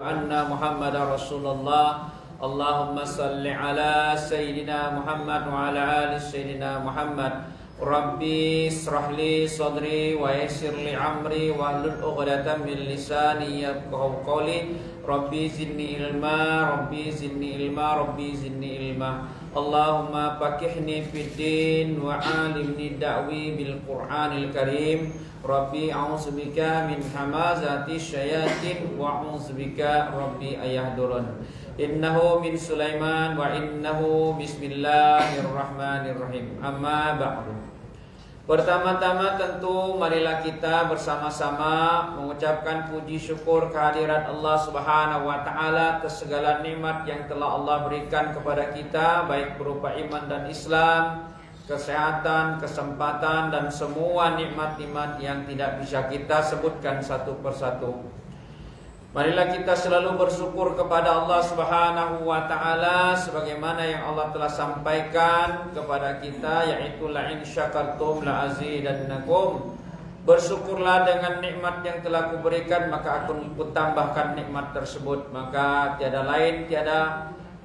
Anna Muhammad Rasulullah. Allahumma salli ala Sayyidina Muhammad wa ala ali Sayyidina Muhammad. Rabbi israhli sadri wa yassir li amri wa hlul 'uqdatam min lisani yafqahu qawli. Rabbi zidni ilma, Rabbi zidni ilma, Rabbi zidni ilma. Allahumma faqihni fid din wa 'alimni da'wi bil Qur'anil Karim. Rabbi a'udzubika min hamazati syayatin wa a'udzubika Rabbi ayahdurun. Innahu min Sulaiman wa innahu bismillahirrahmanirrahim. Amma ba'du. Pertama-tama tentu marilah kita bersama-sama mengucapkan puji syukur kehadirat Allah Subhanahu wa taala atas segala nikmat yang telah Allah berikan kepada kita, baik berupa iman dan Islam, kesehatan, kesempatan, dan semua nikmat-nikmat yang tidak bisa kita sebutkan satu persatu. Marilah kita selalu bersyukur kepada Allah Subhanahu wa taala sebagaimana yang Allah telah sampaikan kepada kita, yaitu la in syakartum la azidannakum. Bersyukurlah dengan nikmat yang telah kuberikan, maka aku tambahkan nikmat tersebut. Maka tiada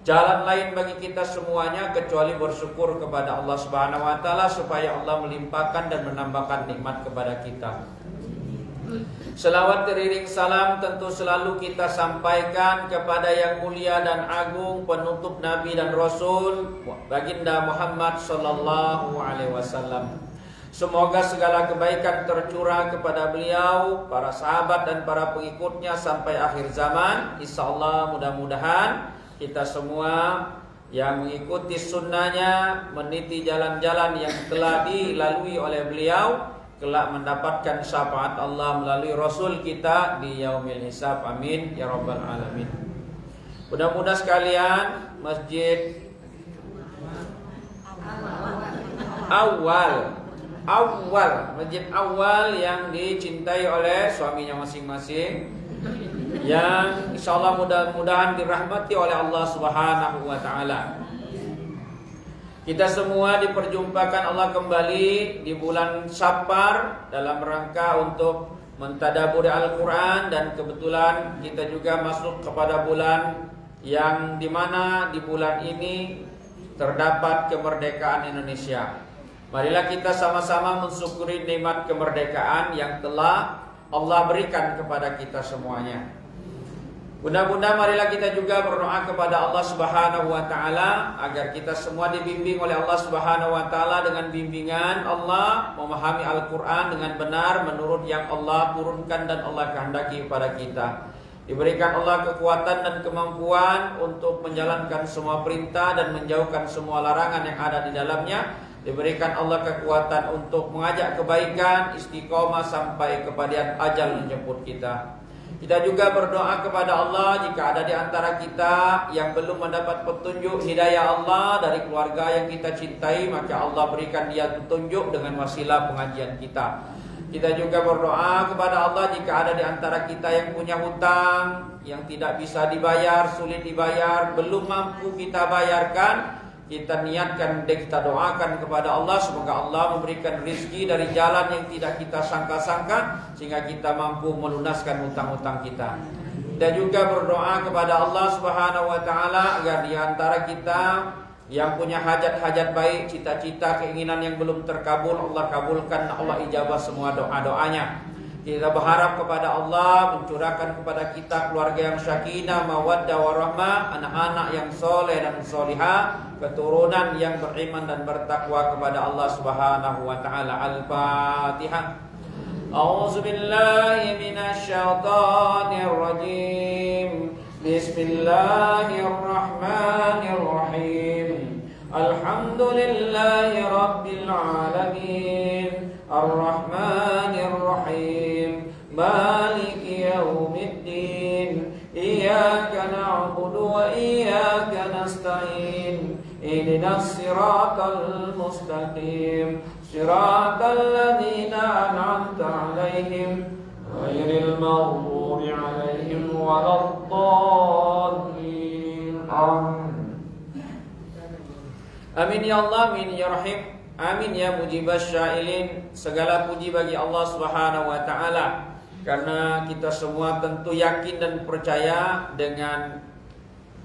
jalan lain bagi kita semuanya kecuali bersyukur kepada Allah Subhanahu wa taala supaya Allah melimpahkan dan menambahkan nikmat kepada kita. Selawat teriring salam tentu selalu kita sampaikan kepada yang mulia dan agung, penutup Nabi dan Rasul, Baginda Muhammad sallallahu alaihi wasallam. Semoga segala kebaikan tercurah kepada beliau, para sahabat dan para pengikutnya sampai akhir zaman. Insyaallah mudah-mudahan kita semua yang mengikuti sunnahnya, meniti jalan-jalan yang telah dilalui oleh beliau, kelak mendapatkan syafaat Allah melalui Rasul kita di yaumil hisab. Amin ya rabbal alamin. Mudah-mudahan sekalian, masjid masjid awal yang dicintai oleh suaminya masing-masing, yang insyaallah mudah-mudahan dirahmati oleh Allah Subhanahu wa taala. Kita semua diperjumpakan Allah kembali di bulan Safar dalam rangka untuk mentadaburi Al-Quran, dan kebetulan kita juga masuk kepada bulan yang dimana di bulan ini terdapat kemerdekaan Indonesia. Marilah kita sama-sama mensyukuri nikmat kemerdekaan yang telah Allah berikan kepada kita semuanya. Mudah-mudahan marilah kita juga berdoa kepada Allah Subhanahu wa taala agar kita semua dibimbing oleh Allah Subhanahu wa taala dengan bimbingan Allah, memahami Al-Qur'an dengan benar menurut yang Allah turunkan dan Allah kehendaki kepada kita. Diberikan Allah kekuatan dan kemampuan untuk menjalankan semua perintah dan menjauhkan semua larangan yang ada di dalamnya. Diberikan Allah kekuatan untuk mengajak kebaikan, istiqomah sampai kepada ajal menjemput kita. Kita juga berdoa kepada Allah jika ada di antara kita yang belum mendapat petunjuk hidayah Allah dari keluarga yang kita cintai, maka Allah berikan dia petunjuk dengan wasilah pengajian kita. Kita juga berdoa kepada Allah jika ada di antara kita yang punya hutang yang tidak bisa dibayar, sulit dibayar, belum mampu kita bayarkan, kita niatkan dan kita doakan kepada Allah semoga Allah memberikan rezeki dari jalan yang tidak kita sangka-sangka sehingga kita mampu melunaskan hutang-hutang kita. Dan juga berdoa kepada Allah Subhanahu wa taala agar di antara kita yang punya hajat-hajat baik, cita-cita, keinginan yang belum terkabul, Allah kabulkan, Allah ijabah semua doa-doanya. Kita berharap kepada Allah mencurahkan kepada kita keluarga yang sakinah, mawaddah, warahmah, anak-anak yang soleh dan solihah, keturunan yang beriman dan bertakwa kepada Allah Subhanahu wa taala. Al-Fatihah. A'udzu billahi minasy syaithanir rajim. Bismillahirrahmanirrahim. Alhamdulillahi rabbil alamin. Ar-Rahmanir Rahim. Maliki yaumiddin. Iyyaka na'budu wa iyyaka nasta'in. Ihdinas siratal mustaqim. Siratal ladzina an'amta 'alaihim ghairil maghdubi 'alaihim waladdallin. Amin ya Allah, amin ya Rahim. Amin ya mujibas syailin. Segala puji bagi Allah Subhanahu wa taala Karena kita semua tentu yakin dan percaya dengan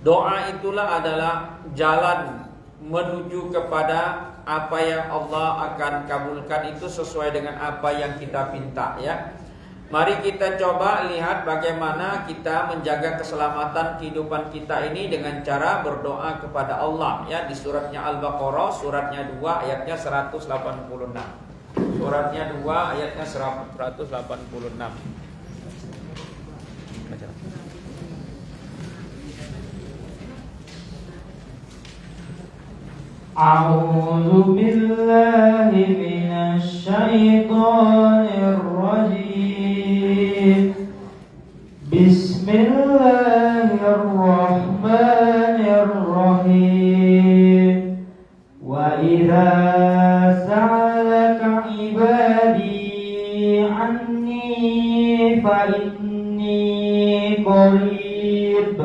doa itulah adalah jalan menuju kepada apa yang Allah akan kabulkan itu sesuai dengan apa yang kita minta, ya. Mari kita coba lihat bagaimana kita menjaga keselamatan kehidupan kita ini dengan cara berdoa kepada Allah, ya, di suratnya Al-Baqarah, suratnya 2 ayatnya 186. Suratnya 2 ayatnya 186. Baca. A'udzu billahi minasy syaithanir rajim. Bismillahirrahmanirrahim. Wa idza sa'alaka 'ibadi 'anni fa inni qarib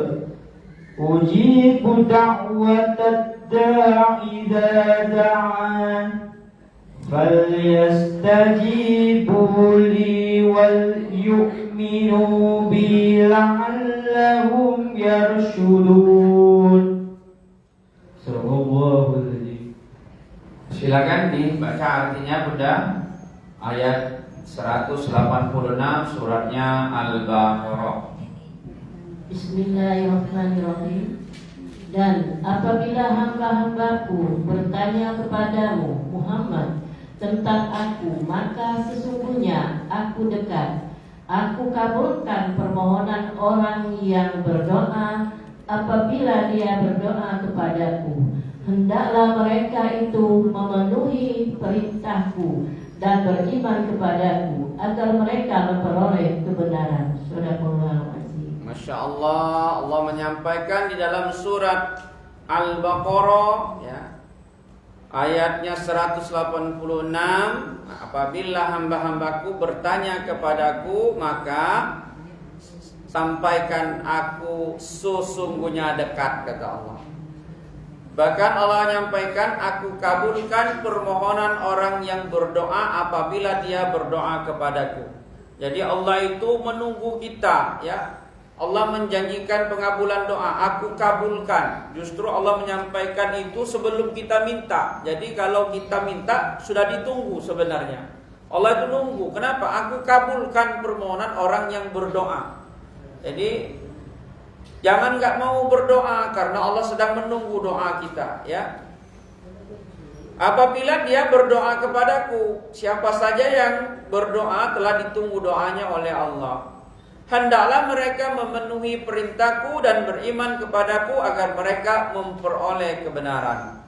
ujibu da'watad da'i idza da'an falyastajibu li wal yu'minu bi la'allahum yarshudun. Sallallahu alaihi. Silakan dibaca artinya Bunda. Ayat 186 suratnya Al-Baqarah. Bismillahirrahmanirrahim. Dan apabila hamba-hambaku bertanya kepadamu Muhammad tentang aku, maka sesungguhnya aku dekat. Aku kabulkan permohonan orang yang berdoa apabila dia berdoa kepadaku. Hendaklah mereka itu memenuhi perintahku dan beriman kepadaku agar mereka memperoleh kebenaran. Sadaqallahul azim. Masya Allah, Allah menyampaikan di dalam surat Al-Baqarah, ya, ayatnya 186, apabila hamba-hambaku bertanya kepadaku, maka sampaikan aku sesungguhnya dekat, kata Allah. Bahkan Allah menyampaikan, aku kabulkan permohonan orang yang berdoa apabila dia berdoa kepadaku. Jadi Allah itu menunggu kita, ya. Allah menjanjikan pengabulan doa, aku kabulkan. Justru Allah menyampaikan itu sebelum kita minta. Jadi kalau kita minta sudah ditunggu sebenarnya. Allah itu nunggu. Kenapa? Aku kabulkan permohonan orang yang berdoa. Jadi jangan nggak mau berdoa karena Allah sedang menunggu doa kita, ya. Apabila dia berdoa kepadaku, siapa saja yang berdoa telah ditunggu doanya oleh Allah. Hendaklah mereka memenuhi perintahku dan beriman kepadaku agar mereka memperoleh kebenaran.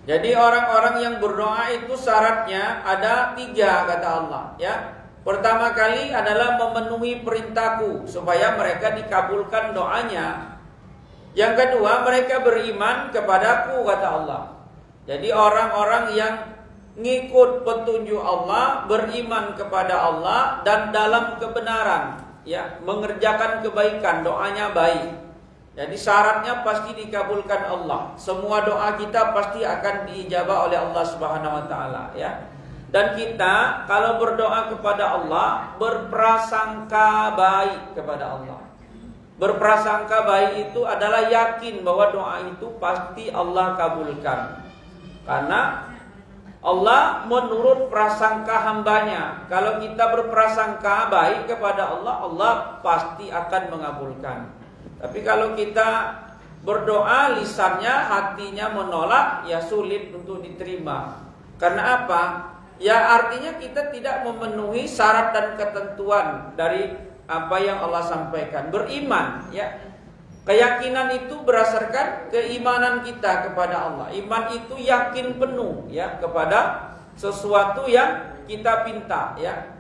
Jadi orang-orang yang berdoa itu syaratnya ada 3, kata Allah, ya. Pertama kali adalah memenuhi perintahku supaya mereka dikabulkan doanya. Yang kedua, mereka beriman kepadaku, kata Allah. Jadi orang-orang yang ngikut petunjuk Allah, beriman kepada Allah dan dalam kebenaran, ya, mengerjakan kebaikan, doanya baik. Jadi syaratnya pasti dikabulkan Allah. Semua doa kita pasti akan diijabah oleh Allah Subhanahu wa taala, ya. Dan kita kalau berdoa kepada Allah berprasangka baik kepada Allah. Berprasangka baik itu adalah yakin bahwa doa itu pasti Allah kabulkan. Karena Allah menurut prasangka hambanya. Kalau kita berprasangka baik kepada Allah, Allah pasti akan mengabulkan. Tapi kalau kita berdoa lisannya, hatinya menolak, ya sulit untuk diterima. Karena apa? Ya artinya kita tidak memenuhi syarat dan ketentuan dari apa yang Allah sampaikan. Beriman, ya. Keyakinan itu berdasarkan keimanan kita kepada Allah. Iman itu yakin penuh, ya, kepada sesuatu yang kita pinta, ya.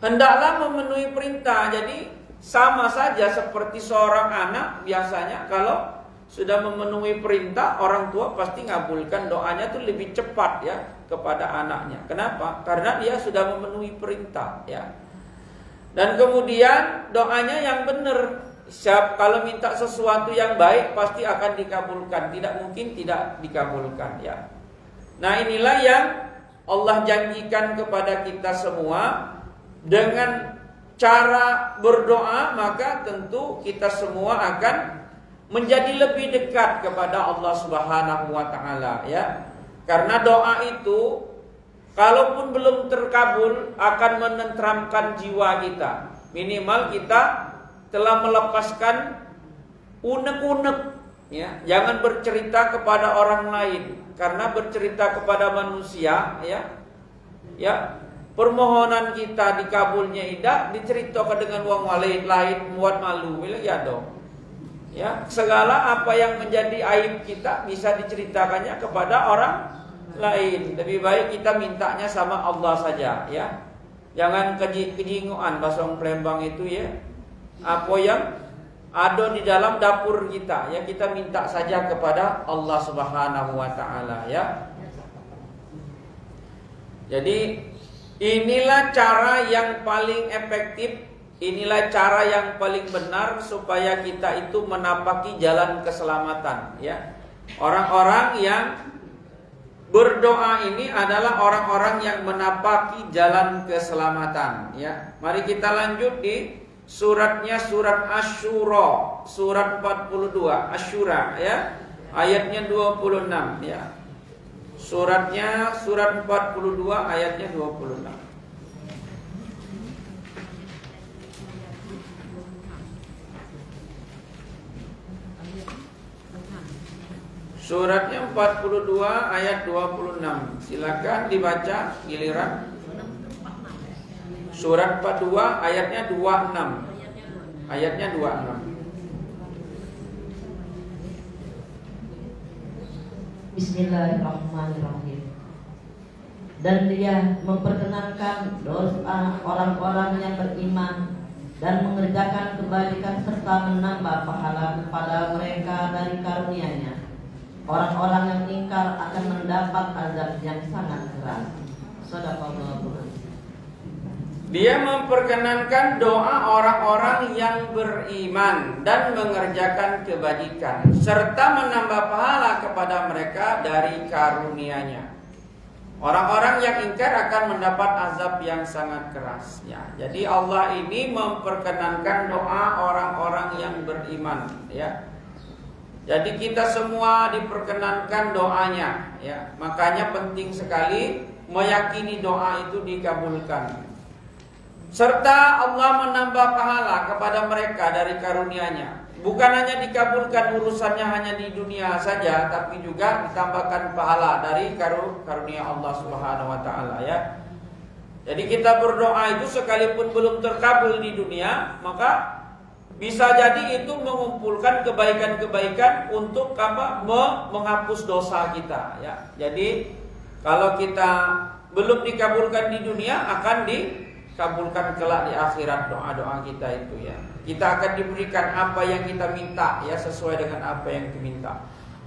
Hendaklah memenuhi perintah. Jadi sama saja seperti seorang anak biasanya kalau sudah memenuhi perintah, orang tua pasti ngabulkan doanya tuh lebih cepat, ya, kepada anaknya. Kenapa? Karena dia sudah memenuhi perintah, ya. Dan kemudian doanya yang benar. Kalau minta sesuatu yang baik pasti akan dikabulkan, tidak mungkin tidak dikabulkan, ya. Nah, inilah yang Allah janjikan kepada kita semua. dengan cara berdoa, maka tentu kita semua akan menjadi lebih dekat kepada Allah Subhanahu wa taala ya. Karena doa itu kalaupun belum terkabul akan menenteramkan jiwa kita. Minimal kita telah melepaskan unek-unek ya. Jangan bercerita kepada orang lain, karena bercerita kepada manusia ya permohonan kita dikabulnya tidak diceritakan dengan wong lain buat malu ya dong. Ya, segala apa yang menjadi aib kita bisa diceritakannya kepada orang lain. Lebih baik kita mintanya sama Allah saja ya. Jangan kejinguan bahasa Palembang itu ya. Apa yang ada di dalam dapur kita ya, kita minta saja kepada Allah Subhanahu wa taala ya. Jadi inilah cara yang paling efektif, inilah cara yang paling benar supaya kita itu menapaki jalan keselamatan ya. Orang-orang yang berdoa ini adalah orang-orang yang menapaki jalan keselamatan ya. Mari kita lanjut di suratnya, surat Asyura, surat 42 Asyura ya, ayatnya 26 ya. Suratnya surat 42 ayatnya 26. Suratnya 42 ayat 26. Silakan dibaca giliran. Surat 42 ayatnya 26. Ayatnya 26. Bismillahirrahmanirrahim. Dan dia memperkenankan doa orang-orang yang beriman dan mengerjakan kebaikan serta menambah pahala kepada mereka dari karunia-Nya. Orang-orang yang ingkar akan mendapat azab yang sangat keras. Shadaqallahul azim. Dia memperkenankan doa orang-orang yang beriman dan mengerjakan kebajikan serta menambah pahala kepada mereka dari karunia-Nya. Orang-orang yang ingkar akan mendapat azab yang sangat keras ya. Jadi Allah ini memperkenankan doa orang-orang yang beriman ya. Jadi kita semua diperkenankan doanya ya. Makanya penting sekali meyakini doa itu dikabulkan. Serta Allah menambah pahala kepada mereka dari karunia-Nya. Bukan hanya dikabulkan urusannya hanya di dunia saja, tapi juga ditambahkan pahala dari karunia Allah Subhanahu wa taala ya. Jadi kita berdoa itu sekalipun belum terkabul di dunia, maka bisa jadi itu mengumpulkan kebaikan-kebaikan untuk menghapus dosa kita ya. Jadi kalau kita belum dikabulkan di dunia, akan dikabulkan kelak di akhirat doa-doa kita itu ya. Kita akan diberikan apa yang kita minta ya, sesuai dengan apa yang kita minta.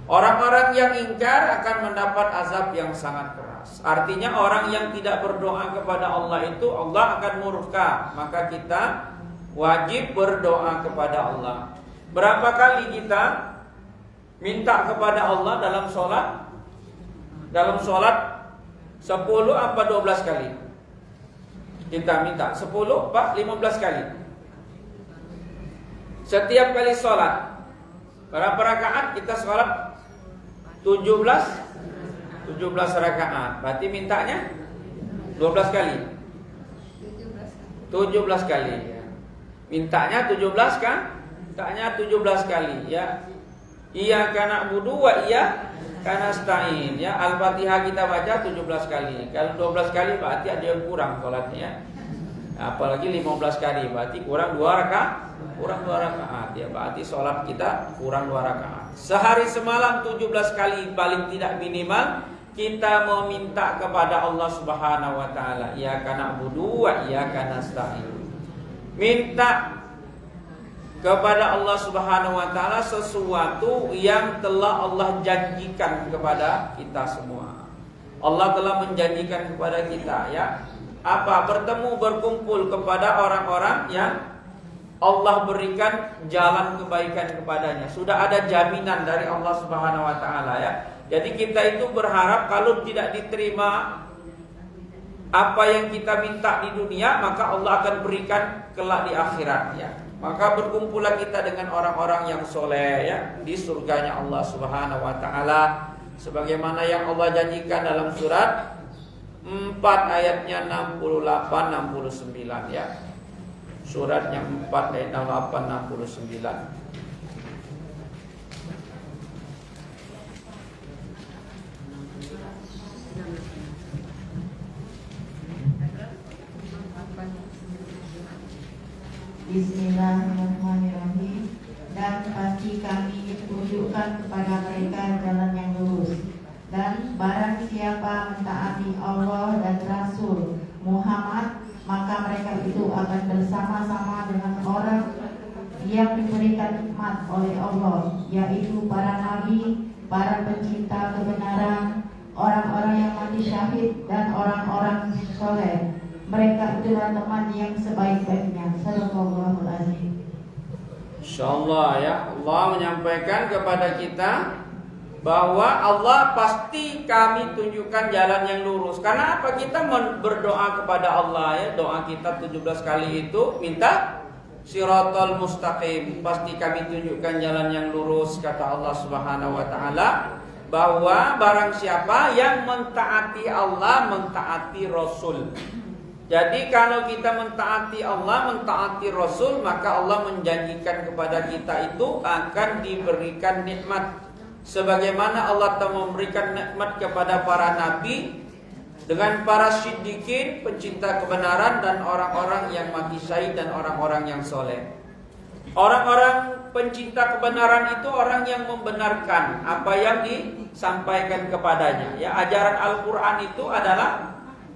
Orang-orang yang ingkar akan mendapat azab yang sangat keras. Artinya orang yang tidak berdoa kepada Allah itu Allah akan murka. Maka kita wajib berdoa kepada Allah. Berapa kali kita minta kepada Allah dalam sholat? Dalam sholat 10 apa 12 kali? Kita minta 10 apa 15 kali? Setiap kali sholat berapa rakaat kita sholat? 17 rakaat. Berarti mintanya 12 kali. 17 kali ya. Mintanya 17 kan? Mintanya 17 kali ya. Iyyaka na'budu wa iyyaka nasta'in ya. Al-Fatihah kita baca 17 kali. Kalau 12 kali berarti ada yang kurang sholatnya. Apalagi 15 kali berarti kurang 2 rakaat. Kurang 2 rakaat ya, berarti sholat kita kurang 2 rakaat. Sehari semalam 17 kali paling tidak minimal kita meminta kepada Allah Subhanahu wa taala. Iyyaka na'budu wa iyyaka nasta'in. Minta kepada Allah Subhanahu wa taala sesuatu yang telah Allah janjikan kepada kita semua. Allah telah menjanjikan kepada kita ya. Apa? Bertemu berkumpul kepada orang-orang yang Allah berikan jalan kebaikan kepadanya. Sudah ada jaminan dari Allah Subhanahu wa taala ya. Jadi kita itu berharap kalau tidak diterima apa yang kita minta di dunia, maka Allah akan berikan kelak di akhirat ya. Maka berkumpullah kita dengan orang-orang yang soleh ya di surganya Allah Subhanahu wa taala, sebagaimana yang Allah janjikan dalam surat 4 ayatnya 68 69 ya. Suratnya 4 ayat 68 69. Bismillahirrahmanirrahim. Dan pasti kami tunjukkan kepada mereka jalan yang lurus. Dan barang siapa mentaati Allah dan Rasul Muhammad, maka mereka itu akan bersama-sama dengan orang yang diberikan nikmat oleh Allah, yaitu para nabi, para pencinta kebenaran, orang-orang yang mati syahid, dan orang-orang soleh. Mereka itulah teman yang sebaik-baiknya. Sallallahu alaihi. Insyaallah ya, Allah menyampaikan kepada kita bahwa Allah pasti kami tunjukkan jalan yang lurus. Karena apa? Kita berdoa kepada Allah ya, doa kita 17 kali itu minta Shiratal mustaqim. Pasti kami tunjukkan jalan yang lurus, kata Allah Subhanahu wa taala, bahwa barang siapa yang mentaati Allah, mentaati Rasul. Jadi kalau kita mentaati Allah, mentaati Rasul, maka Allah menjanjikan kepada kita itu akan diberikan nikmat. Sebagaimana Allah telah memberikan nikmat kepada para nabi, dengan para siddiqin, pencinta kebenaran, dan orang-orang yang mati syahid, dan orang-orang yang soleh. Orang-orang pencinta kebenaran itu orang yang membenarkan apa yang disampaikan kepadanya. Ya, ajaran Al-Quran itu adalah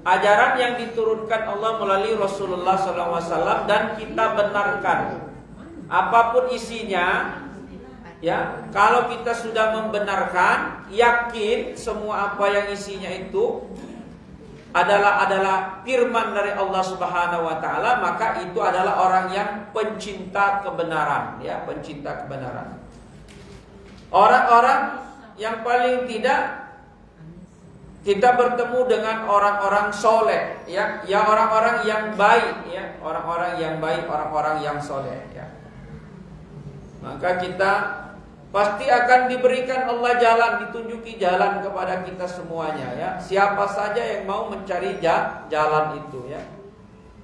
ajaran yang diturunkan Allah melalui Rasulullah SAW, dan kita benarkan apapun isinya. Ya, kalau kita sudah membenarkan, yakin semua apa yang isinya itu adalah firman dari Allah Subhanahu wa taala, maka itu adalah orang yang pencinta kebenaran, ya, pencinta kebenaran. Orang-orang yang paling tidak kita bertemu dengan orang-orang soleh, ya, orang-orang yang baik, ya, orang-orang yang baik, orang-orang yang soleh, ya. Maka kita pasti akan diberikan Allah jalan, ditunjuki jalan kepada kita semuanya, ya. Siapa saja yang mau mencari jalan itu, ya,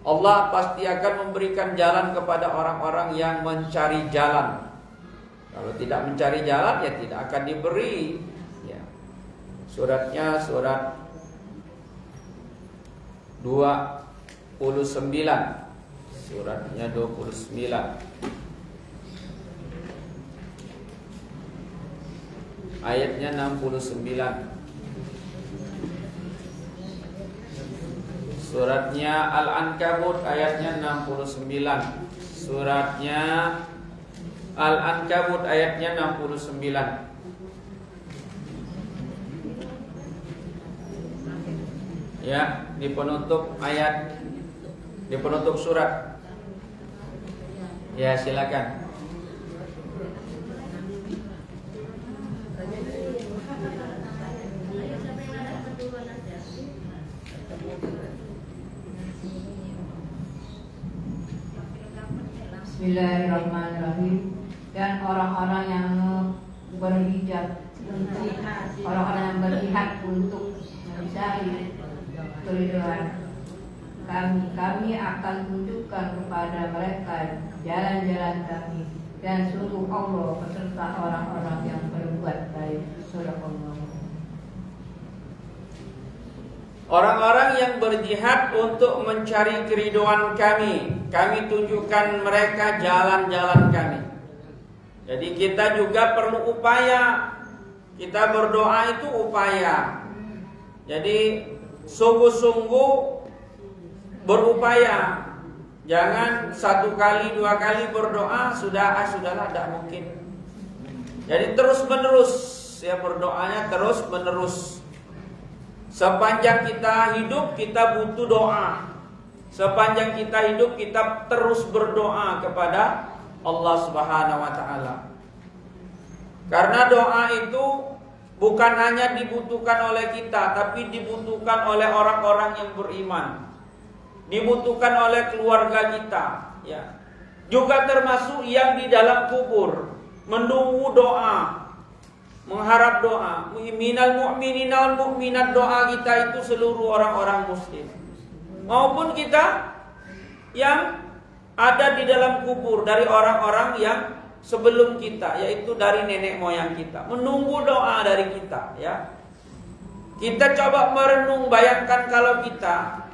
Allah pasti akan memberikan jalan kepada orang-orang yang mencari jalan. Kalau tidak mencari jalan, ya tidak akan diberi. Suratnya surat 29. Suratnya 29. Ayatnya 69. Suratnya Al-Ankabut ayatnya 69. Suratnya Al-Ankabut ayatnya 69. Ya, di penutup ayat, di penutup surat. Ya, silakan. Bismillahirrahmanirrahim. Dan orang-orang yang berhijab, orang-orang yang berjihad untuk mencari keriduan kami akan tunjukkan kepada mereka jalan-jalan kami, dan sungguh Allah beserta orang-orang yang berbuat baik. Subhanallah. Orang-orang yang berjihad untuk mencari keriduan kami tunjukkan mereka jalan-jalan kami. Jadi kita juga perlu upaya. Kita berdoa itu upaya. Jadi sungguh-sungguh berupaya. Jangan satu kali, dua kali berdoa sudahlah, tidak mungkin. Jadi terus menerus, ya, berdoanya terus menerus. Sepanjang kita hidup kita butuh doa. Sepanjang kita hidup kita terus berdoa kepada Allah Subhanahu wa taala. Karena doa itu bukan hanya dibutuhkan oleh kita, tapi dibutuhkan oleh orang-orang yang beriman, dibutuhkan oleh keluarga kita, ya. Juga termasuk yang di dalam kubur, menunggu doa, mengharap doa. Minal mu'minina wal mu'minat, doa kita itu seluruh orang-orang muslim, maupun kita yang ada di dalam kubur dari orang-orang yang sebelum kita, yaitu dari nenek moyang kita, menunggu doa dari kita, ya. Kita coba merenung, bayangkan kalau kita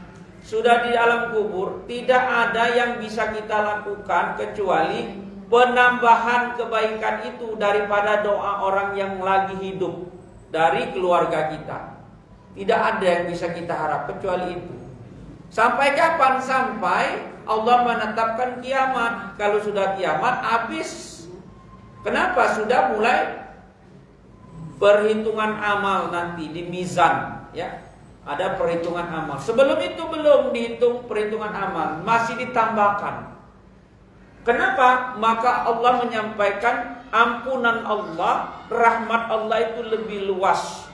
sudah di dalam kubur, tidak ada yang bisa kita lakukan kecuali penambahan kebaikan itu daripada doa orang yang lagi hidup dari keluarga kita. Tidak ada yang bisa kita harap kecuali itu. Sampai kapan? Sampai Allah menetapkan kiamat. Kalau sudah kiamat, habis. Kenapa? Sudah mulai perhitungan amal nanti di mizan, ya. Ada perhitungan amal. Sebelum itu belum dihitung perhitungan amal, masih ditambahkan. Kenapa? Maka Allah menyampaikan ampunan Allah, rahmat Allah itu lebih luas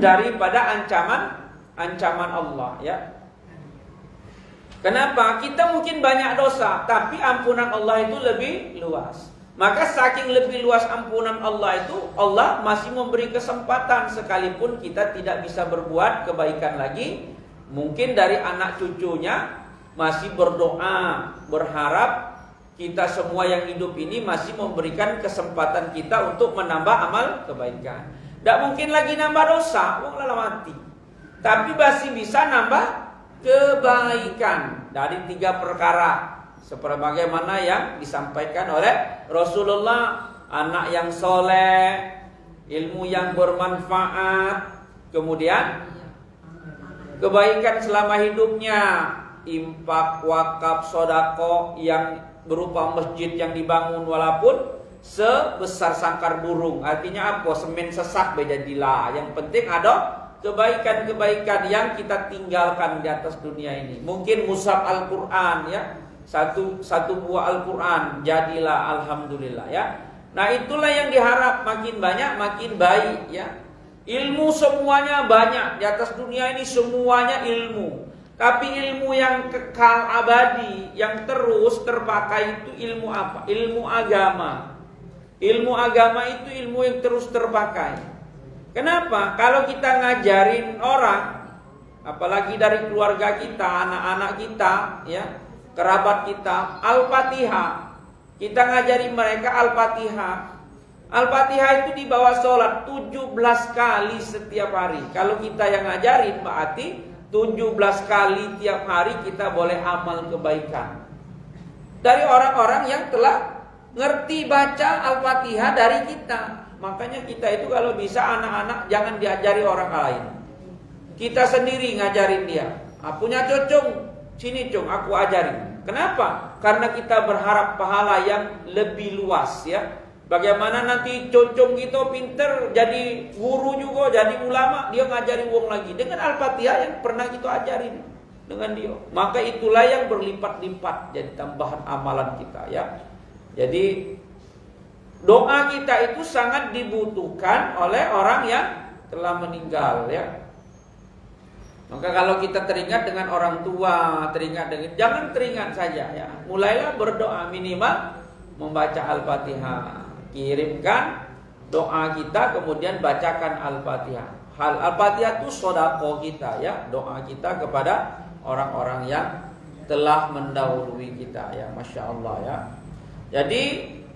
daripada ancaman Allah, ya. Kenapa? Kita mungkin banyak dosa, tapi ampunan Allah itu lebih luas. Maka saking lebih luas ampunan Allah itu, Allah masih memberi kesempatan sekalipun kita tidak bisa berbuat kebaikan lagi. Mungkin dari anak cucunya masih berdoa, berharap kita semua yang hidup ini masih memberikan kesempatan kita untuk menambah amal kebaikan. Tidak mungkin lagi nambah dosa, wong lala mati. Tapi masih bisa nambah kebaikan dari 3 perkara. Sebagaimana yang disampaikan oleh Rasulullah, anak yang soleh, ilmu yang bermanfaat, kemudian kebaikan selama hidupnya, infak, wakaf, sodako yang berupa masjid yang dibangun walaupun sebesar sangkar burung. Artinya apa? Semen sesak bejadilah. Yang penting ada kebaikan-kebaikan yang kita tinggalkan di atas dunia ini. Mungkin mushaf Al-Quran, ya. Satu buah Al-Quran jadilah alhamdulillah, ya. Nah, itulah yang diharap, makin banyak makin baik, ya. Ilmu semuanya banyak di atas dunia ini, semuanya ilmu. Tapi ilmu yang kekal abadi, yang terus terpakai itu ilmu apa? Ilmu agama. Ilmu agama itu ilmu yang terus terpakai. Kenapa? Kalau kita ngajarin orang, apalagi dari keluarga kita, anak-anak kita, ya, kerabat kita, Al-Fatihah. Kita ngajari mereka Al-Fatihah. Al-Fatihah itu di bawah sholat 17 kali setiap hari. Kalau kita yang ngajarin, berarti 17 kali tiap hari kita boleh amal kebaikan. Dari orang-orang yang telah ngerti baca Al-Fatihah dari kita. Makanya kita itu kalau bisa anak-anak jangan diajari orang lain. Kita sendiri ngajarin dia. Punya cocong, sini cung, aku ajarin. Kenapa? Karena kita berharap pahala yang lebih luas, ya. Bagaimana nanti cocong kita pinter jadi guru juga, jadi ulama, dia ngajari wong lagi dengan Al-Fatihah yang pernah kita ajarin dengan dia. Maka itulah yang berlipat-lipat jadi tambahan amalan kita, ya. Jadi doa kita itu sangat dibutuhkan oleh orang yang telah meninggal, ya. Maka kalau kita teringat dengan orang tua, jangan teringat saja, ya. Mulailah berdoa, minimal membaca Al-Fatihah. Kirimkan doa kita, kemudian bacakan Al-Fatihah. Al-Fatihah itu sodako kita, ya. Doa kita kepada orang-orang yang telah mendahului kita, ya. Masya Allah, ya. Jadi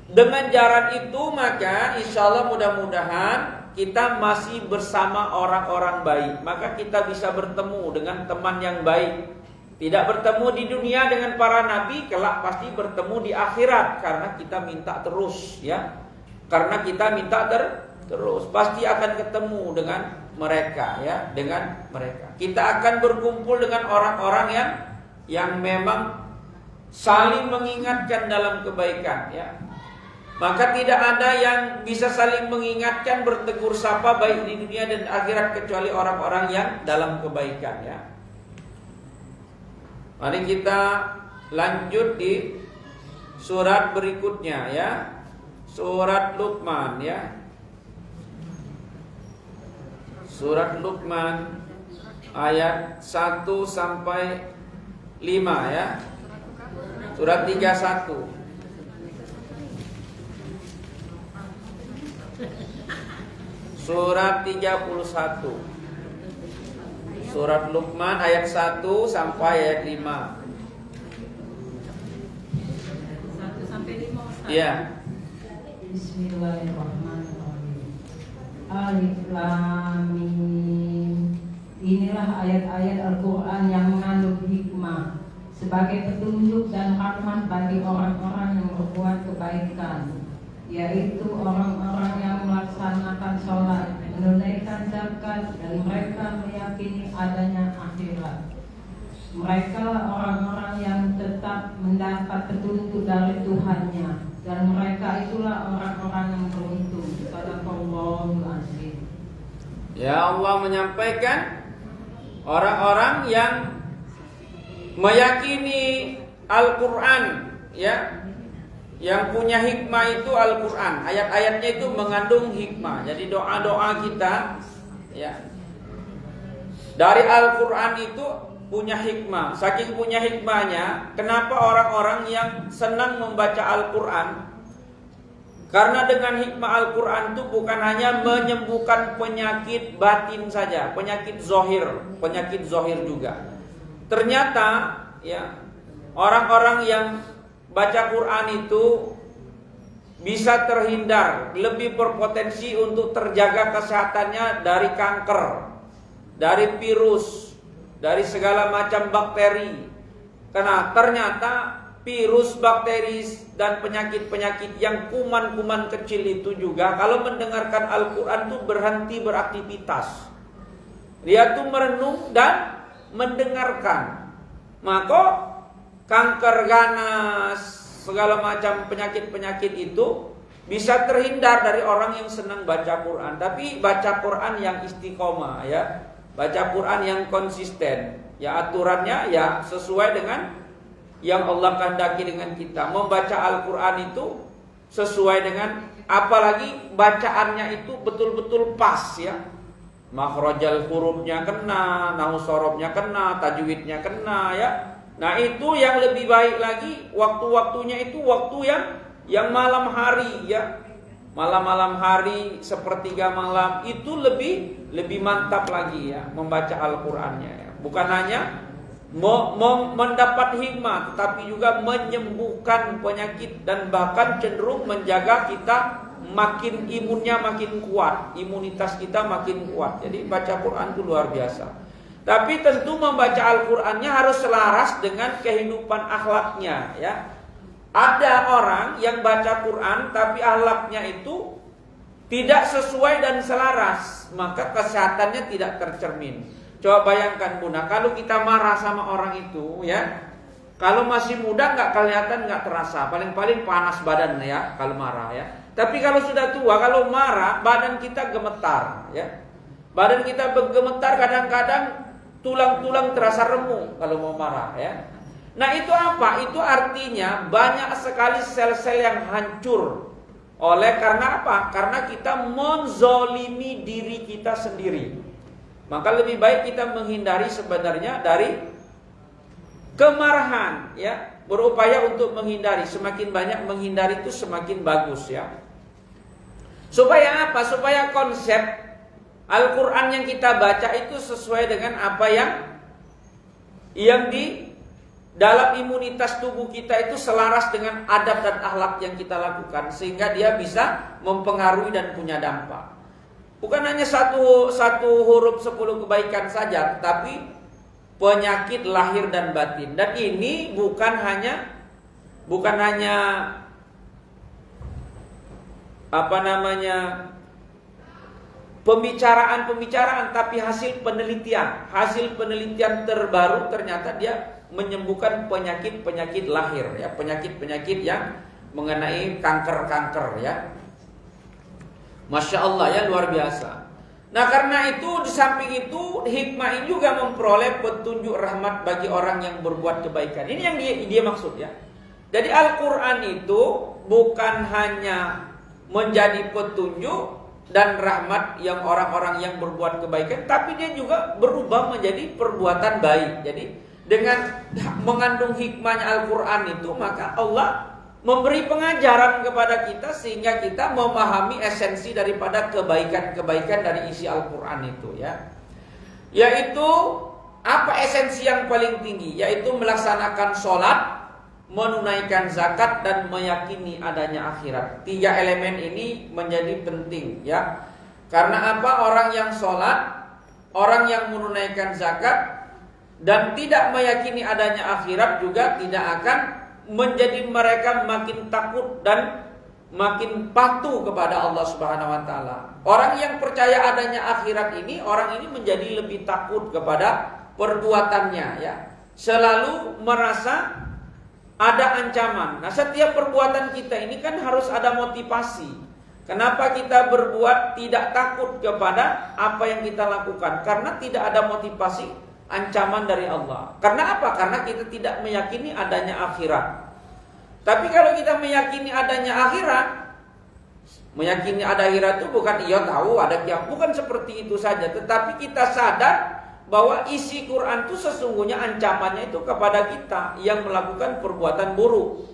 dengan jalan itu maka insya Allah mudah-mudahan kita masih bersama orang-orang baik. Maka kita bisa bertemu dengan teman yang baik. Tidak bertemu di dunia dengan para nabi, kelak pasti bertemu di akhirat. Karena kita minta terus, ya. Karena kita minta terus, pasti akan ketemu dengan mereka, ya. Dengan mereka kita akan berkumpul dengan orang-orang yang memang saling mengingatkan dalam kebaikan, ya. Maka tidak ada yang bisa saling mengingatkan, bertegur sapa baik di dunia dan akhirat kecuali orang-orang yang dalam kebaikan, ya. Mari kita lanjut di surat berikutnya, ya. Surat Luqman, ya. Surat Luqman ayat 1 sampai 5 ya. Surat 31. Surat 31. Surat Luqman ayat 1 sampai ayat 5. 1 sampai 5 Ustaz. Iya. Bismillahirrahmanirrahim. Alif Lam Mim. Inilah ayat-ayat Al-Qur'an yang mengandung hikmah sebagai petunjuk dan rahmat bagi orang-orang yang berbuat kebaikan, yaitu orang-orang yang melaksanakan sholat, menunaikan zakat, dan mereka meyakini adanya akhirat. Mereka orang-orang yang tetap mendapat petunjuk dari Tuhannya, dan mereka itulah orang-orang yang beruntung. Shadaqallahul azim. Ya, Allah menyampaikan orang-orang yang meyakini Al-Qur'an, ya, yang punya hikmah itu Al-Qur'an. Ayat-ayatnya itu mengandung hikmah. Jadi doa-doa kita, ya, dari Al-Qur'an itu punya hikmah. Saking punya hikmahnya, kenapa orang-orang yang senang membaca Al-Qur'an? Karena dengan hikmah Al-Qur'an itu bukan hanya menyembuhkan penyakit batin saja, penyakit zohir juga. Ternyata, ya, orang-orang yang baca Quran itu bisa terhindar, lebih berpotensi untuk terjaga kesehatannya dari kanker, dari virus, dari segala macam bakteri. Karena ternyata virus, bakteri, dan penyakit-penyakit yang kuman-kuman kecil itu juga kalau mendengarkan Al-Quran itu berhenti beraktivitas. Dia tuh merenung dan mendengarkan. Maka kanker ganas, segala macam penyakit-penyakit itu bisa terhindar dari orang yang senang baca Quran. Tapi baca Quran yang istiqomah, ya, baca Quran yang konsisten, ya, aturannya ya sesuai dengan yang Allah kehendaki dengan kita. Membaca Al-Quran itu sesuai dengan, apalagi bacaannya itu betul-betul pas, ya, makhrajal hurufnya kena, nahu sorobnya kena, tajwidnya kena, ya. Nah, itu yang lebih baik lagi, waktu-waktunya itu waktu yang malam hari, ya, malam-malam hari, sepertiga malam, itu lebih mantap lagi, ya, membaca Al-Qur'annya, ya. Bukan hanya mendapat hikmah, tetapi juga menyembuhkan penyakit dan bahkan cenderung menjaga kita makin imunnya makin kuat, imunitas kita makin kuat. Jadi baca Quran itu luar biasa. Tapi tentu membaca Al-Qur'annya harus selaras dengan kehidupan akhlaknya, ya. Ada orang yang baca Quran tapi akhlaknya itu tidak sesuai dan selaras, maka kesehatannya tidak tercermin. Coba bayangkan Bunda, kalau kita marah sama orang itu, ya, kalau masih muda nggak kelihatan, nggak terasa, paling-paling panas badan, ya, kalau marah, ya. Tapi kalau sudah tua, kalau marah, badan kita gemetar, ya. Badan kita bergemetar, kadang-kadang tulang-tulang terasa remuk kalau mau marah, ya. Nah, itu apa? Itu artinya banyak sekali sel-sel yang hancur. Karena apa? Karena kita menzolimi diri kita sendiri. Maka lebih baik kita menghindari sebenarnya dari kemarahan, ya. Berupaya untuk menghindari. Semakin banyak menghindari itu semakin bagus, ya. Supaya apa? Supaya konsep Al-Quran yang kita baca itu sesuai dengan apa yang di dalam imunitas tubuh kita itu selaras dengan adab dan akhlak yang kita lakukan, sehingga dia bisa mempengaruhi dan punya dampak. Bukan hanya satu huruf 10 kebaikan saja, tapi penyakit lahir dan batin. Dan ini bukan hanya pembicaraan, tapi hasil penelitian terbaru ternyata dia menyembuhkan penyakit lahir, ya, penyakit yang mengenai kanker, ya. Masya Allah, ya, luar biasa. Nah, karena itu di samping itu hikmah ini juga memperoleh petunjuk rahmat bagi orang yang berbuat kebaikan. Ini yang dia maksud, ya. Jadi Al-Quran itu bukan hanya menjadi petunjuk, dan rahmat yang orang-orang yang berbuat kebaikan, tapi dia juga berubah menjadi perbuatan baik. Jadi dengan mengandung hikmahnya Al-Quran itu, maka Allah memberi pengajaran kepada kita sehingga kita memahami esensi daripada kebaikan-kebaikan dari isi Al-Quran itu, ya. Yaitu apa esensi yang paling tinggi? Yaitu melaksanakan sholat, menunaikan zakat, dan meyakini adanya akhirat. 3 elemen ini menjadi penting, ya. Karena apa? Orang yang sholat, orang yang menunaikan zakat, dan tidak meyakini adanya akhirat juga tidak akan menjadi mereka makin takut dan makin patuh kepada Allah Subhanahu wa taala. Orang yang percaya adanya akhirat ini, orang ini menjadi lebih takut kepada perbuatannya, ya. Selalu merasa ada ancaman. Nah, setiap perbuatan kita ini kan harus ada motivasi. Kenapa kita berbuat tidak takut kepada apa yang kita lakukan? Karena tidak ada motivasi ancaman dari Allah. Karena apa? Karena kita tidak meyakini adanya akhirat. Tapi kalau kita meyakini adanya akhirat, meyakini ada akhirat itu bukan iya tahu ada kiamat, bukan seperti itu saja. Tetapi kita sadar bahwa isi Quran itu sesungguhnya ancamannya itu kepada kita yang melakukan perbuatan buruk.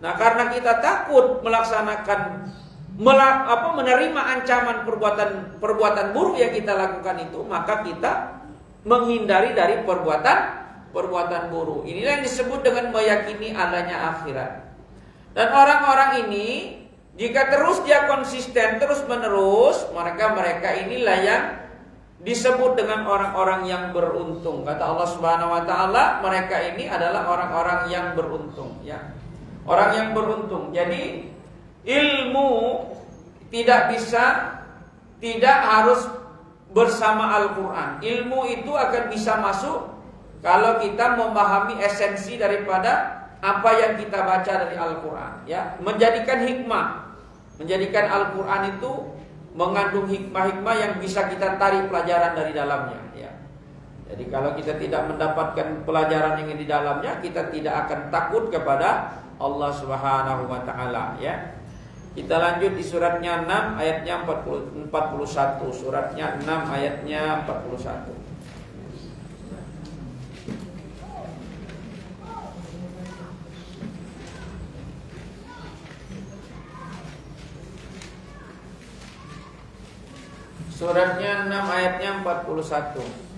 Nah, karena kita takut melaksanakan menerima ancaman perbuatan buruk yang kita lakukan itu, maka kita menghindari dari perbuatan buruk. Inilah yang disebut dengan meyakini adanya akhirat. Dan orang-orang ini jika terus dia konsisten terus menerus, mereka inilah yang disebut dengan orang-orang yang beruntung. Kata Allah Subhanahu wa taala, mereka ini adalah orang-orang yang beruntung, ya. Orang yang beruntung. Jadi ilmu tidak harus bersama Al-Quran. Ilmu itu akan bisa masuk kalau kita memahami esensi daripada apa yang kita baca dari Al-Quran, ya. Menjadikan hikmah, menjadikan Al-Quran itu mengandung hikmah-hikmah yang bisa kita tarik pelajaran dari dalamnya, ya. Jadi kalau kita tidak mendapatkan pelajaran yang di dalamnya, kita tidak akan takut kepada Allah Subhanahu wa taala, ya. Kita lanjut di suratnya 6 ayatnya 41. Suratnya 6 ayatnya 41. Suratnya 6 ayatnya 41.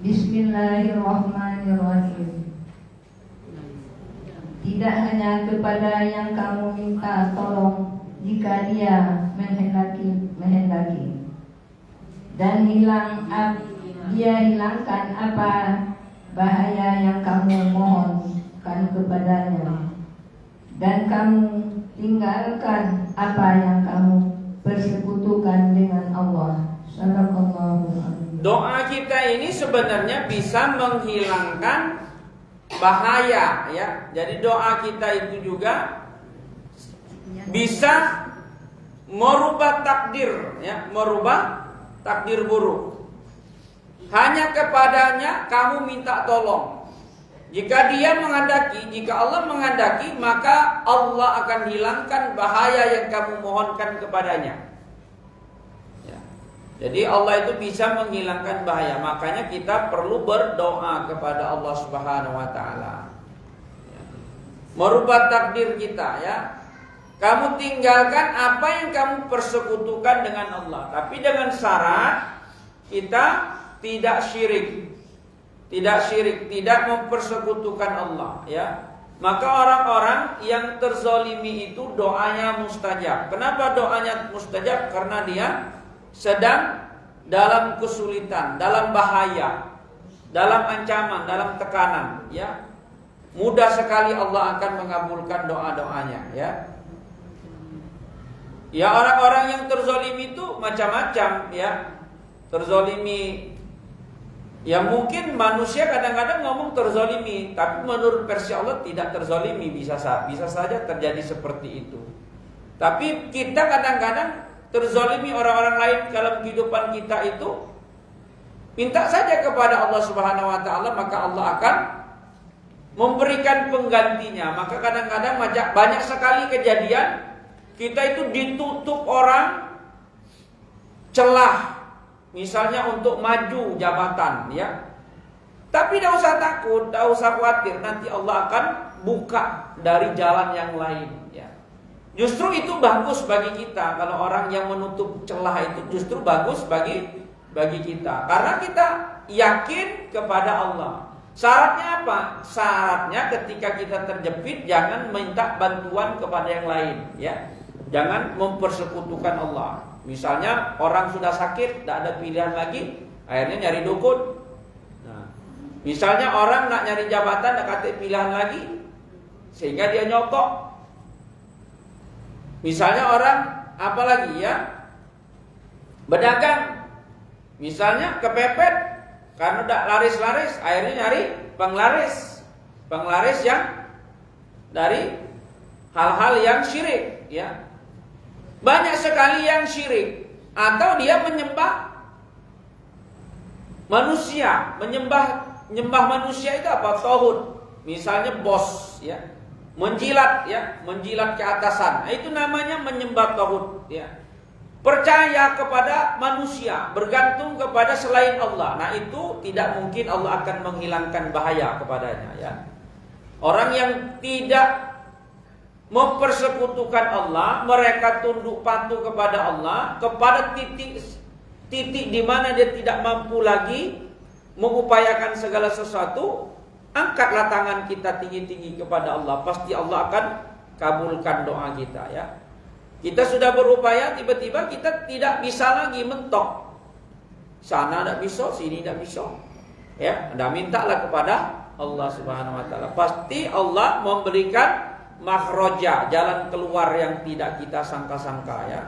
Bismillahirrahmanirrahim. Tidak hanya kepada yang kamu minta tolong jika dia menghendaki, dan dia hilangkan apa bahaya yang kamu mohonkan kepadanya, dan kamu tinggalkan apa yang kamu persekutukan dengan Allah. Sadaqallahu adzim. Doa kita ini sebenarnya bisa menghilangkan bahaya, ya. Jadi doa kita itu juga bisa merubah takdir, ya, merubah takdir buruk. Hanya kepadanya kamu minta tolong. Jika jika Allah menghendaki, maka Allah akan hilangkan bahaya yang kamu mohonkan kepadanya. Jadi Allah itu bisa menghilangkan bahaya. Makanya kita perlu berdoa kepada Allah Subhanahu wa taala, merubah takdir kita, ya. Kamu tinggalkan apa yang kamu persekutukan dengan Allah, tapi dengan syarat kita tidak syirik, tidak mempersekutukan Allah, ya. Maka orang-orang yang terzalimi itu doanya mustajab. Kenapa doanya mustajab? Karena dia sedang dalam kesulitan, dalam bahaya, dalam ancaman, dalam tekanan, ya. Mudah sekali Allah akan mengabulkan doa-doanya, ya. Ya, orang-orang yang terzalimi itu macam-macam, ya. Terzalimi, ya mungkin manusia kadang-kadang ngomong terzalimi, tapi menurut versi Allah tidak terzalimi, bisa saja terjadi seperti itu. Tapi kita kadang-kadang terzalimi orang-orang lain dalam kehidupan kita itu Minta saja kepada Allah Subhanahu wa taala, maka Allah akan memberikan penggantinya. Maka kadang-kadang banyak sekali kejadian kita itu ditutup orang celah, misalnya untuk maju jabatan, ya. Tapi tidak usah takut, tidak usah khawatir, nanti Allah akan buka dari jalan yang lain, ya. Justru itu bagus bagi kita. Kalau orang yang menutup celah itu justru bagus bagi kita, karena kita yakin kepada Allah. Syaratnya apa? Syaratnya ketika kita terjepit jangan minta bantuan kepada yang lain, ya. Jangan mempersekutukan Allah. Misalnya orang sudah sakit, tidak ada pilihan lagi, akhirnya nyari dukun. Nah, misalnya orang nak nyari jabatan, tidak ada pilihan lagi, sehingga dia nyokok. Misalnya orang apa lagi, ya, berdagang, misalnya kepepet karena tidak laris-laris, akhirnya nyari penglaris yang dari hal-hal yang syirik, ya. Banyak sekali yang syirik, atau dia menyembah manusia, menyembah manusia itu apa? Tauhid. Misalnya bos, ya, menjilat ke atasan. Nah, itu namanya menyembah tauhid, ya. Percaya kepada manusia, bergantung kepada selain Allah. Nah, itu tidak mungkin Allah akan menghilangkan bahaya kepadanya, ya. Orang yang tidak mempersekutukan Allah, mereka tunduk patuh kepada Allah, kepada titik di mana dia tidak mampu lagi mengupayakan segala sesuatu, angkatlah tangan kita tinggi-tinggi kepada Allah, pasti Allah akan kabulkan doa kita, ya. Kita sudah berupaya, tiba-tiba kita tidak bisa lagi mentok. Sana tidak bisa, sini tidak bisa, ya. Anda mintalah kepada Allah Subhanahu wa taala. Pasti Allah memberikan makhroja, jalan keluar yang tidak kita sangka-sangka, ya.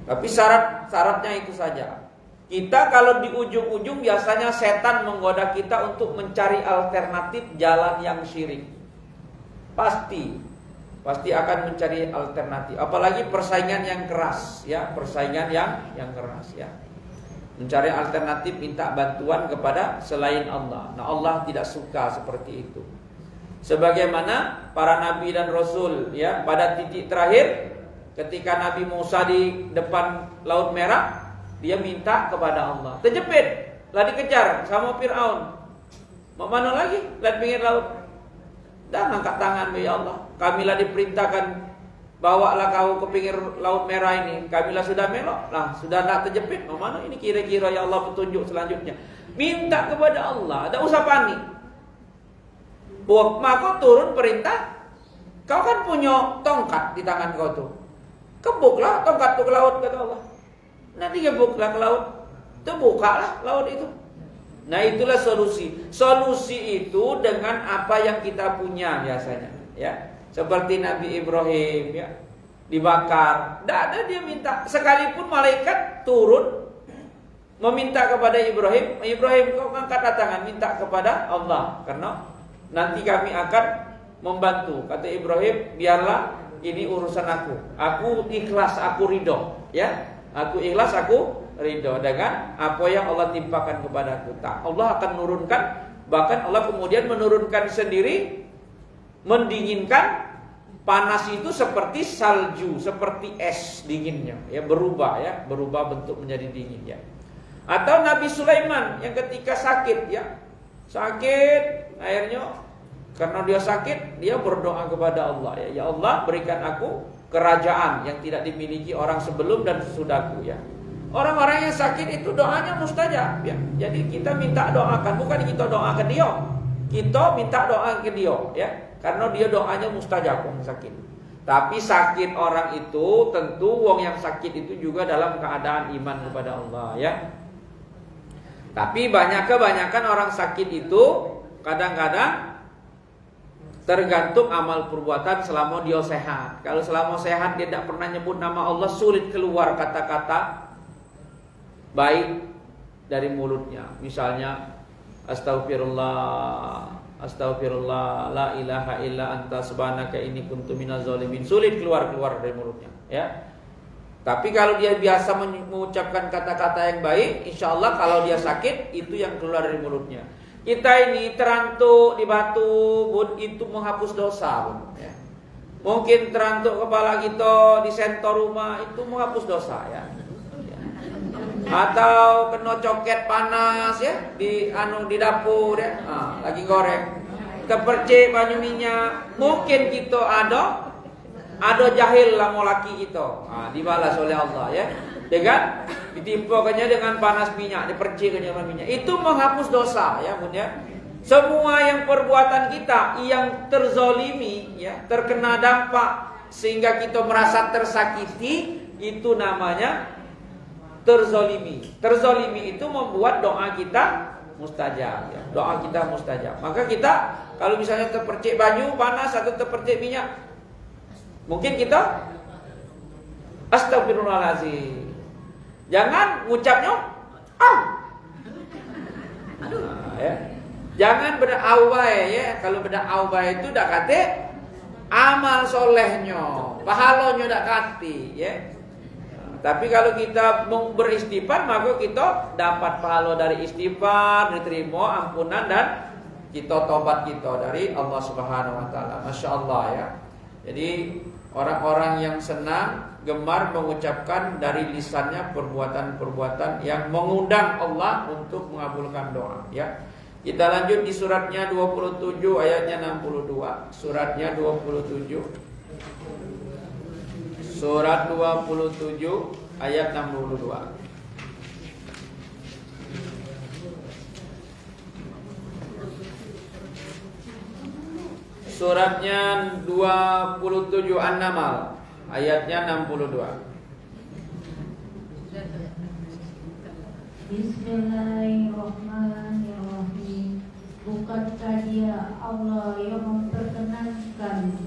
Tapi syaratnya itu saja. Kita kalau di ujung-ujung biasanya setan menggoda kita untuk mencari alternatif jalan yang syirik. Pasti akan mencari alternatif. Apalagi persaingan yang keras, ya, persaingan yang keras, ya. Mencari alternatif, minta bantuan kepada selain Allah. Nah, Allah tidak suka seperti itu. Sebagaimana para nabi dan rasul, ya, pada titik terakhir ketika Nabi Musa di depan Laut Merah, dia minta kepada Allah. Terjepit, lah dikejar sama Fir'aun. Mau mana lagi? Lihat pinggir laut. Dan angkat tangan, ya Allah. Kamilah diperintahkan, bawalah kau ke pinggir Laut Merah ini. Kamilah sudah melok, lah sudah nak terjepit. Mau mana ini kira-kira, ya Allah, petunjuk selanjutnya. Minta kepada Allah, tidak usah panik. Maka turun perintah, kau kan punya tongkat di tangan kau tuh, kebuklah tongkat itu ke laut, kata Allah. Nanti kebuklah ke laut, terbukalah laut itu. Nah, itulah solusi. Solusi itu dengan apa yang kita punya biasanya, ya. Seperti Nabi Ibrahim, ya, dibakar, tidak ada dia minta. Sekalipun malaikat turun meminta kepada Ibrahim, kau angkat tangan minta kepada Allah, karena nanti kami akan membantu. Kata Ibrahim, biarlah ini urusan aku. Aku ikhlas, aku ridho, ya. Aku ikhlas, aku ridho dengan apa yang Allah timpakan kepadaku. Allah akan menurunkan, bahkan Allah kemudian menurunkan sendiri, mendinginkan. Panas itu seperti salju, seperti es dinginnya, ya, berubah bentuk menjadi dingin, ya. Atau Nabi Sulaiman yang ketika sakit, ya, sakit, akhirnya karena dia sakit, dia berdoa kepada Allah, ya Allah, berikan aku kerajaan yang tidak dimiliki orang sebelum dan sesudahku, ya. Orang-orang yang sakit itu doanya mustajab, ya. Jadi kita minta doakan, bukan kita doakan dia, kita minta doa ke dia, ya, karena dia doanya mustajab orang sakit. Tapi sakit orang itu tentu wong yang sakit itu juga dalam keadaan iman kepada Allah, ya. Tapi kebanyakan orang sakit itu kadang-kadang tergantung amal perbuatan selama dia sehat. Kalau selama sehat dia tidak pernah nyebut nama Allah, sulit keluar kata-kata baik dari mulutnya. Misalnya astagfirullah, la ilaha illa anta subhanaka inni kuntu minaz zalimin. Sulit keluar dari mulutnya, ya. Tapi kalau dia biasa mengucapkan kata-kata yang baik, insya Allah kalau dia sakit, itu yang keluar dari mulutnya. Kita ini terantuk di batu, Bun, itu menghapus dosa, Bun, ya. Mungkin terantuk kepala kita di sentor rumah, itu menghapus dosa, ya. Atau kena coket panas, ya, di dapur, ya, lagi goreng, kepercik banyu minyak, mungkin kita ada jahil lah mau laki kita, dibalas oleh Allah, ya, dengan ditimpakannya dengan panas minyak, dipercikkannya dengan minyak, itu menghapus dosa, ya, Bun, ya. Semua yang perbuatan kita yang terzolimi, ya, terkena dampak sehingga kita merasa tersakiti, itu namanya terzolimi. Terzolimi itu membuat doa kita mustajab, ya. Doa kita mustajab. Maka kita kalau misalnya terpercik banyu panas atau terpercik minyak, mungkin kita astagfirullahaladzim. Jangan ngucapnya ya. Jangan beraawai, ya. Kalau beraawai itu dak kate amal solehnya, pahalanya dak kate, ya. Tapi kalau kita mau beristighfar, maka kita dapat pahala dari istighfar, diterima ampunan dan kita tobat kita dari Allah Subhanahu wa taala. Masya Allah, ya. Jadi orang-orang yang senang gemar mengucapkan dari lisannya perbuatan-perbuatan yang mengundang Allah untuk mengabulkan doa, ya. Kita lanjut di suratnya 27 ayatnya 62. Suratnya 27. Surat 27 ayat 62. Suratnya 27 An-Naml ayatnya 62. Bismillahirrahmanirrahim. Bukankah Dia Allah yang memperkenankan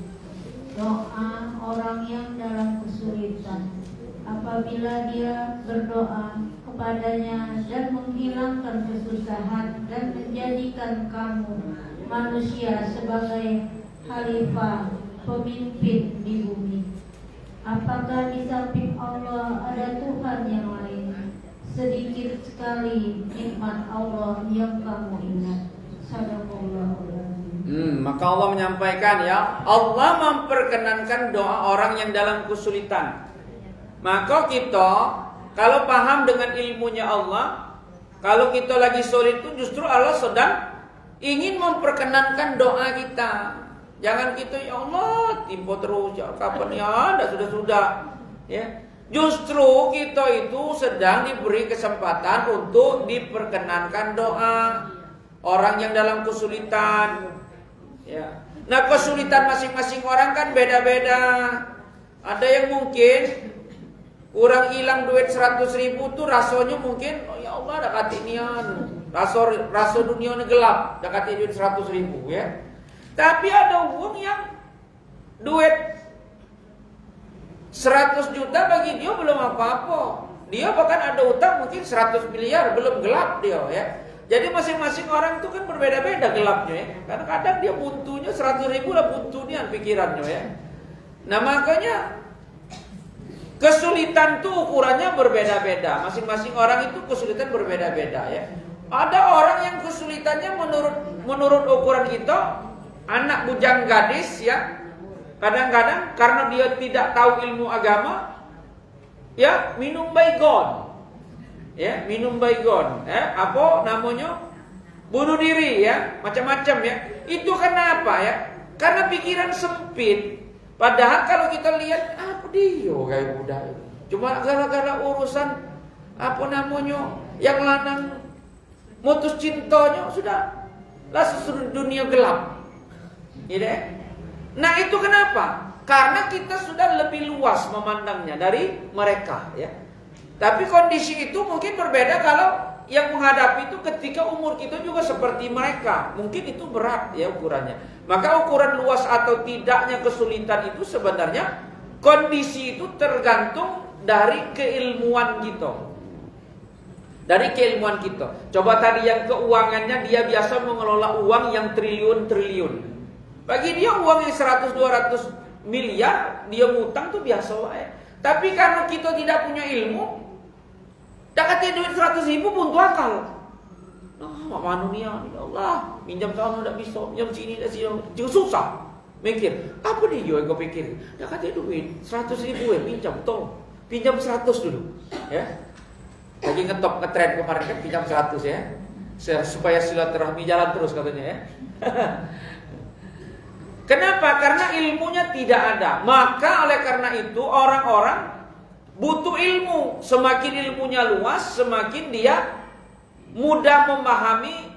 doa orang yang dalam kesulitan apabila dia berdoa kepadanya dan menghilangkan kesusahan dan menjadikan kamu manusia sebagai khalifah pemimpin di bumi. Apakah di samping Allah ada Tuhan yang lain? Sedikit sekali nikmat Allah yang kamu ingat. Sadaqallahul azim. Maka Allah menyampaikan, ya, Allah memperkenankan doa orang yang dalam kesulitan. Maka kita kalau paham dengan ilmunya Allah, kalau kita lagi sulit itu justru Allah sedang ingin memperkenankan doa kita. Jangan kita, ya Allah, timpo terus, ya kapan, ya sudah, ya. Justru kita itu sedang diberi kesempatan untuk diperkenankan doa orang yang dalam kesulitan, ya. Nah, kesulitan masing-masing orang kan beda-beda. Ada yang mungkin kurang hilang duit 100.000 tuh rasanya mungkin, oh ya Allah, dah kati nian. Rasa dunia ini gelap, dah kati duit 100.000, ya. Tapi ada uang yang duit 100 juta bagi dia belum apa-apa. Dia bahkan ada utang mungkin 100 miliar, belum gelap dia, ya. Jadi masing-masing orang itu kan berbeda-beda gelapnya, ya. Kadang-kadang dia buntunya 100.000 lah buntunya pikirannya, ya. Nah, makanya kesulitan tuh ukurannya berbeda-beda. Masing-masing orang itu kesulitan berbeda-beda, ya. Ada orang yang kesulitannya menurut ukuran kita, anak bujang gadis, ya. Kadang-kadang karena dia tidak tahu ilmu agama, ya, minum baygon. Ya, minum baygon, apa namanya? Bunuh diri, ya, macam-macam, ya. Itu kenapa, ya? Karena pikiran sempit. Padahal kalau kita lihat, apa dia kayak budak itu? Cuma gara-gara urusan apa namanya? Yang lanang mutus cintanya sudah lah seluruh dunia gelap. Iya. Nah, itu kenapa? Karena kita sudah lebih luas memandangnya dari mereka, ya. Tapi kondisi itu mungkin berbeda kalau yang menghadapi itu ketika umur kita juga seperti mereka. Mungkin itu berat, ya, ukurannya. Maka ukuran luas atau tidaknya kesulitan itu sebenarnya kondisi itu tergantung dari keilmuan kita. Dari keilmuan kita. Coba tadi yang keuangannya dia biasa mengelola uang yang triliun-triliun. Bagi dia uang yang 100-200 miliar dia ngutang tuh biasa wae. Tapi karena kita tidak punya ilmu, dah kata duit 100.000 pun tu akal. Mak manusia, ya Allah, pinjam sana tak bisa, pinjam sini tak sini, juga susah. Mikir, apa dia yang kau pikir? Dah kata duit 100.000 pinjam, tolong. Pinjam 100 dulu, ya. Lagi ngetren kemarin kan pinjam 100 ya. Supaya silaturahmi jalan terus katanya ya. Kenapa? Karena ilmunya tidak ada. Maka oleh karena itu orang-orang butuh ilmu. Semakin ilmunya luas, semakin dia mudah memahami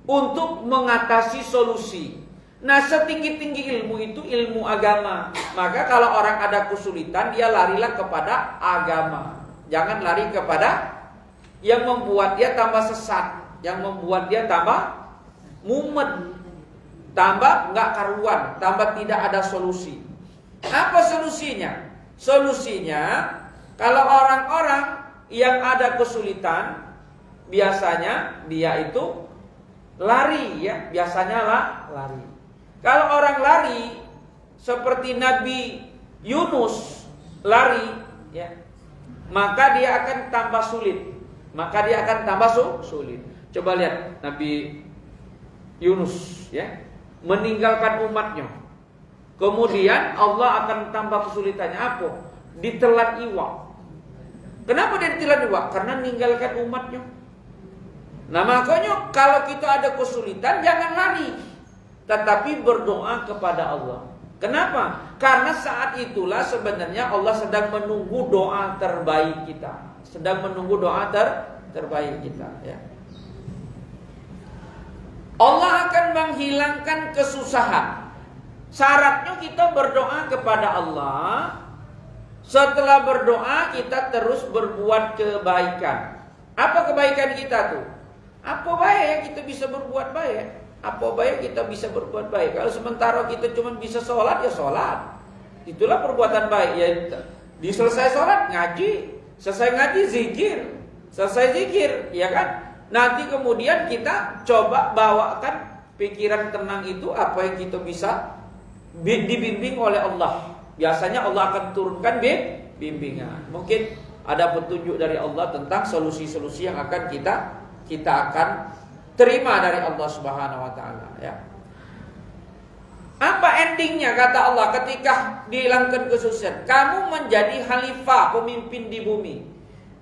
untuk mengatasi solusi. Nah, setinggi-tinggi ilmu itu ilmu agama. Maka kalau orang ada kesulitan, dia larilah kepada agama. Jangan lari kepada yang membuat dia tambah sesat, yang membuat dia tambah mumet, tambah nggak karuan, tambah tidak ada solusi. Apa solusinya? Solusinya kalau orang-orang yang ada kesulitan, biasanya dia itu lari ya, biasanya lari. Kalau orang lari seperti Nabi Yunus lari ya, maka dia akan tambah sulit. Sulit. Coba lihat Nabi Yunus ya, meninggalkan umatnya. Kemudian Allah akan tambah kesulitannya apa? Ditelan iwak. Kenapa dia ditelan iwak? Karena meninggalkan umatnya. Nah, makanya kalau kita ada kesulitan jangan lari, tetapi berdoa kepada Allah. Kenapa? Karena saat itulah sebenarnya Allah sedang menunggu doa terbaik kita. Terbaik kita ya. Allah akan menghilangkan kesusahan. Syaratnya kita berdoa kepada Allah. Setelah berdoa kita terus berbuat kebaikan. Apa kebaikan kita tuh? Apa baik yang kita bisa berbuat baik? Kalau sementara kita cuma bisa sholat, ya sholat. Itulah perbuatan baik. Ya, diselesai sholat ngaji, selesai ngaji zikir, ya kan? Nanti kemudian kita coba bawakan pikiran tenang itu apa yang kita bisa dibimbing oleh Allah. Biasanya Allah akan turunkan bimbingan. Mungkin ada petunjuk dari Allah tentang solusi-solusi yang akan kita akan terima dari Allah Subhanahu wa taala ya. Apa endingnya kata Allah ketika dihilangkan kesusahan? Kamu menjadi khalifah, pemimpin di bumi.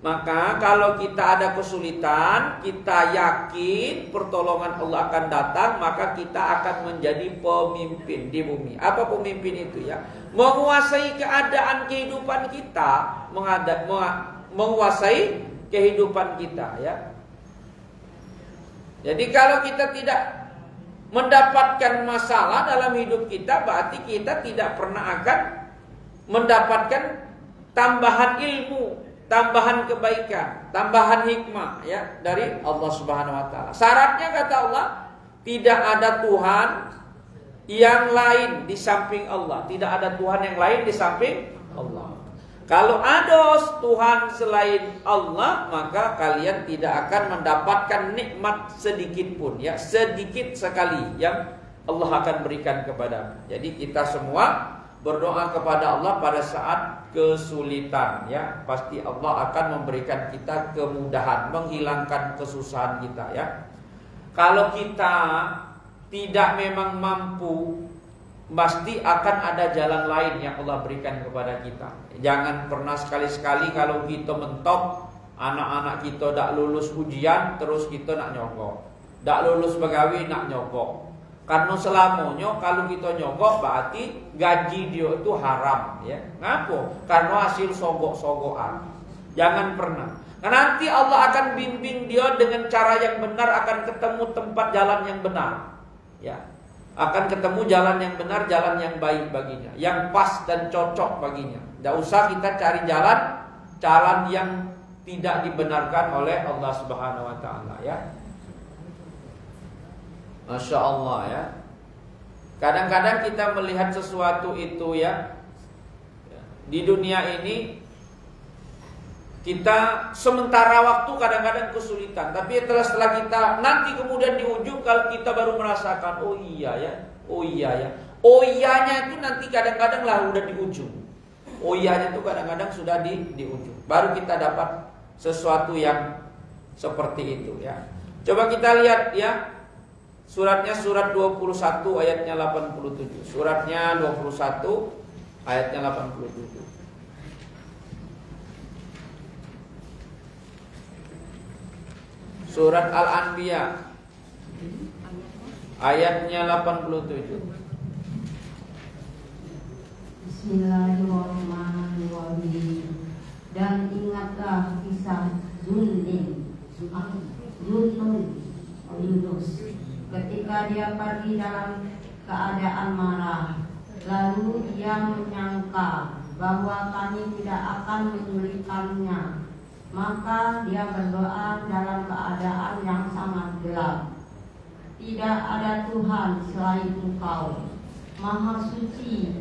Maka kalau kita ada kesulitan, kita yakin pertolongan Allah akan datang, maka kita akan menjadi pemimpin di bumi. Apa pemimpin itu ya? Menguasai keadaan kehidupan kita, menguasai kehidupan kita ya. Jadi kalau kita tidak mendapatkan masalah dalam hidup kita, berarti kita tidak pernah akan mendapatkan tambahan ilmu, tambahan kebaikan, tambahan hikmah ya dari Allah Subhanahu wa taala. Syaratnya kata Allah, tidak ada Tuhan yang lain di samping Allah. Tidak ada Tuhan yang lain di samping Allah. Kalau ada Tuhan selain Allah, maka kalian tidak akan mendapatkan nikmat sedikit pun ya, sedikit sekali yang Allah akan berikan kepada. Jadi kita semua berdoa kepada Allah pada saat kesulitan ya, pasti Allah akan memberikan kita kemudahan, menghilangkan kesusahan kita ya. Kalau kita tidak memang mampu, pasti akan ada jalan lain yang Allah berikan kepada kita. Jangan pernah sekali-sekali kalau kita mentok, anak-anak kita tak lulus ujian, terus kita nak nyogok. Tak lulus begawi nak nyogok. Karena selamanya kalau kita nyogok berarti gaji dia itu haram ya. Ngapa? Karena hasil sogok-sogokan. Jangan pernah. Nanti Allah akan bimbing dia dengan cara yang benar, akan ketemu tempat jalan yang benar. Ya. Akan ketemu jalan yang benar, jalan yang baik baginya, yang pas dan cocok baginya. Tidak usah kita cari jalan yang tidak dibenarkan oleh Allah Subhanahu wa taala ya. Masya Allah ya. Kadang-kadang kita melihat sesuatu itu ya, di dunia ini kita sementara waktu kadang-kadang kesulitan, tapi setelah kita nanti kemudian di ujung kalau kita baru merasakan oh iya ya, oh iyanya itu nanti kadang-kadang lah udah di ujung. Uyahnya itu kadang-kadang sudah di ujung. Baru kita dapat sesuatu yang seperti itu ya. Coba kita lihat ya. Suratnya surat 21 ayatnya 87. Suratnya 21 ayatnya 87. Surat Al-Anbiya ayatnya 87. Bismillahirrahmanirrahim. Dan ingatlah kisah Yunus ketika dia pergi dalam keadaan marah. Lalu dia menyangka bahwa kami tidak akan menyulitkannya. Maka dia berdoa dalam keadaan yang sangat gelap. Tidak ada Tuhan selain Engkau, Maha Suci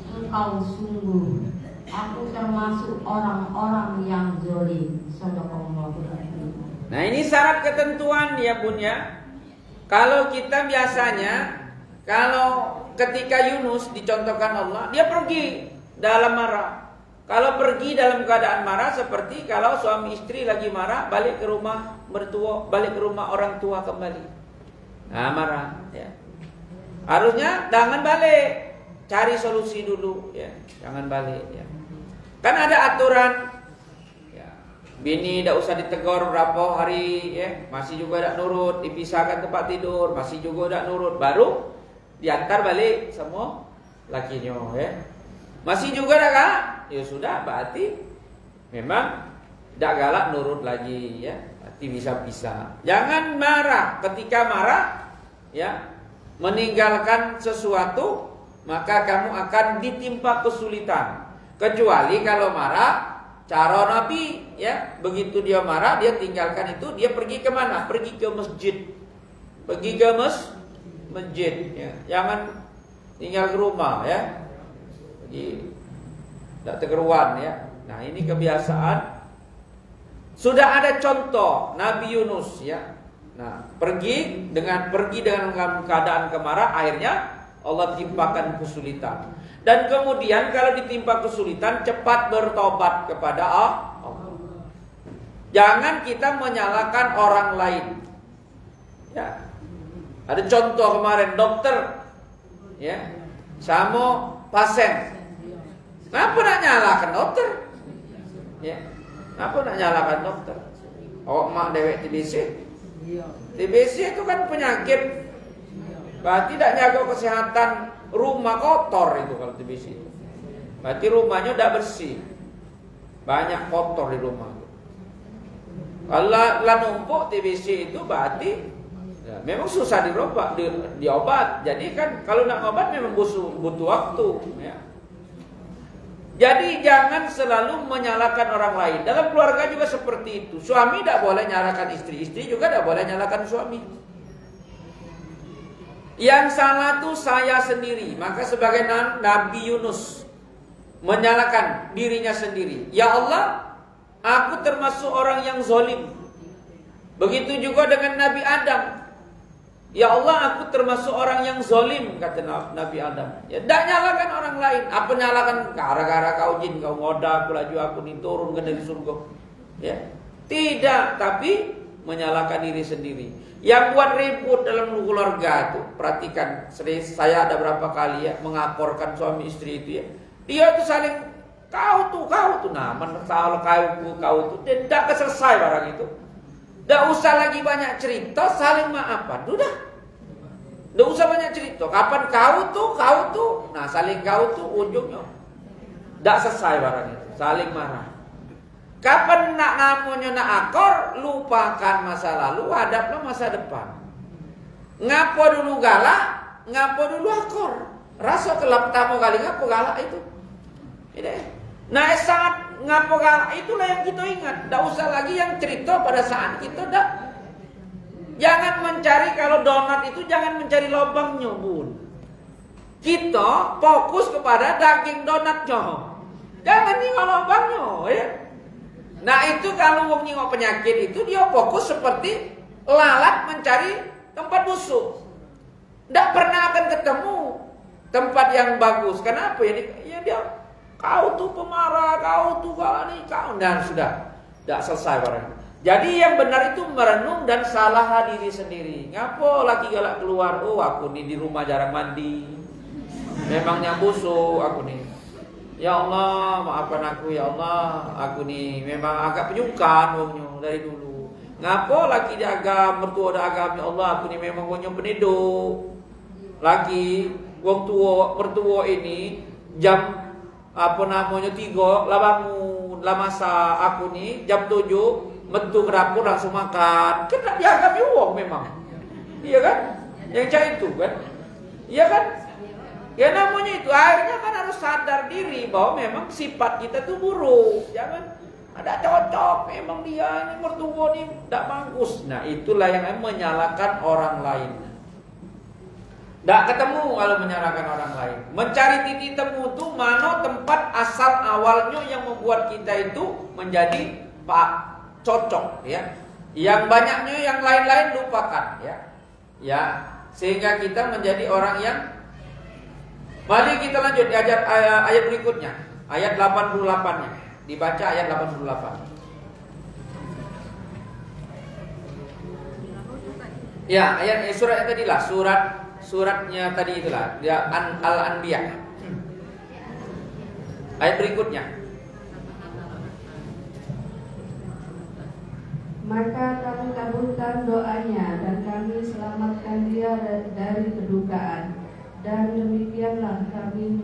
Engkau sungguh. Aku termasuk orang-orang yang zalim. Shadaqallahul-Azim. Nah ini syarat ketentuan ya Bun ya. Kalau kita biasanya, kalau ketika Yunus dicontohkan Allah, dia pergi dalam marah. Kalau pergi dalam keadaan marah seperti kalau suami istri lagi marah, balik ke rumah mertua, balik ke rumah orang tua kembali. Nah marah ya. Harusnya jangan balik, cari solusi dulu ya, jangan balik ya. Kan ada aturan ya, bini tidak usah ditegur berapa hari ya, masih juga tidak nurut, dipisahkan tempat tidur, masih juga tidak nurut, baru diantar balik semua lakinya ya. Masih juga tidak galak, ya sudah berarti memang tidak galak nurut lagi ya, berarti bisa pisah. Jangan marah, ketika marah ya, meninggalkan sesuatu maka kamu akan ditimpa kesulitan. Kecuali kalau marah, cara Nabi ya, begitu dia marah, dia tinggalkan itu, dia pergi ke mana? Pergi ke masjid. Pergi ke masjid ya. Jangan tinggal ke rumah ya. Pergi tidak tegeruan ya. Nah, ini kebiasaan. Sudah ada contoh Nabi Yunus ya. Nah, pergi dengan keadaan kemarah, akhirnya Allah timpakan kesulitan. Dan kemudian kalau ditimpa kesulitan, cepat bertobat kepada Allah. Jangan kita menyalahkan orang lain. Ya. Ada contoh kemarin dokter ya, sama pasien. Kenapa nak nyalahkan dokter? Ya. Kenapa nak nyalahkan dokter? Oh, mak dewek TBC. TBC itu kan penyakit. Berarti tidak jaga kesehatan rumah, kotor itu kalau TBC itu. Berarti rumahnya tidak bersih, banyak kotor di rumah. Kalau numpuk TBC itu berarti ya, memang susah diobat. Jadi kan kalau nak obat memang butuh waktu ya. Jadi jangan selalu menyalahkan orang lain. Dalam keluarga juga seperti itu. Suami tidak boleh nyalahkan istri, istri juga tidak boleh nyalahkan suami. Yang salah tuh saya sendiri. Maka sebagai Nabi Yunus menyalahkan dirinya sendiri. Ya Allah, aku termasuk orang yang zalim. Begitu juga dengan Nabi Adam. Ya Allah, aku termasuk orang yang zalim, kata Nabi Adam. Ya, tidak nyalakan orang lain. Apa nyalakan? Gara-gara kau jin, kau ngoda, aku laju aku diturunkan dari surga. Ya, tidak, tapi menyalahkan diri sendiri. Yang buat ribut dalam keluarga itu, perhatikan, saya ada berapa kali ya mengaporkan suami istri itu ya. Dia itu saling kau tuh, nah masalah kau tuh, tidak selesai barang itu. Tidak usah lagi banyak cerita, saling maafan, udah. Tidak usah banyak cerita. Kapan kau tuh, nah saling kau tuh ujungnya tidak selesai barang itu, saling marah. Kapan nak namanya nak akor, lupakan masa lalu, hadaplah masa depan. Ngapo dulu galak, ngapo dulu akor. Rasa kelap tamu kali ngapo galak itu. Ini. Nah saat ngapo galak itulah yang kita ingat. Tidak usah lagi yang cerita pada saat kita dah. Jangan mencari, kalau donat itu jangan mencari lubangnya, Bun. Kita fokus kepada daging donatnya. Jangan nengok lubangnya, ya. Nah itu kalau wong nyingok penyakit itu dia fokus seperti lalat mencari tempat busuk. Tidak pernah akan ketemu tempat yang bagus. Kenapa ya? Ya dia Kau tuh pemarah, kau tuh kau. Dan sudah, tidak selesai barang. Jadi yang benar itu merenung dan salah diri sendiri. Ngapo laki galak keluar? Oh, aku nih di rumah jarang mandi. Memangnya busuk aku nih. Ya Allah, maafkan aku ya Allah. Aku nih memang agak penyukan wongnya dari dulu. Ngapo laki dia agam, mertua dah agam ya Allah. Aku nih memang wongnya penduduk. Laki wong tua mertua ini jam 3 lah bangun lah masa aku nih jam 7 metu ke dapur langsung makan. Kan dianggap wong memang. Iya kan? Yang cah itu kan? Iya kan? Ya namanya itu akhirnya kan harus sadar diri bahwa memang sifat kita tuh buruk. Jangan ada cocok memang dia ini mertua ini tidak bagus. Nah, itulah yang menyalahkan orang lain. Tidak ketemu kalau menyalahkan orang lain. Mencari titik temu itu mana tempat asal awalnya yang membuat kita itu menjadi cocok ya. Yang banyaknya yang lain-lain lupakan ya. Ya, sehingga kita menjadi orang yang. Mari kita lanjut di ayat berikutnya, ayat 88-nya. Dibaca ayat 88. Ya, ayat suratnya tadilah, suratnya tadi itulah, dia Al-Anbiya. Ayat berikutnya. Maka kami kabulkan doanya dan kami selamatkan dia dari kedukaan. Dan demikianlah kami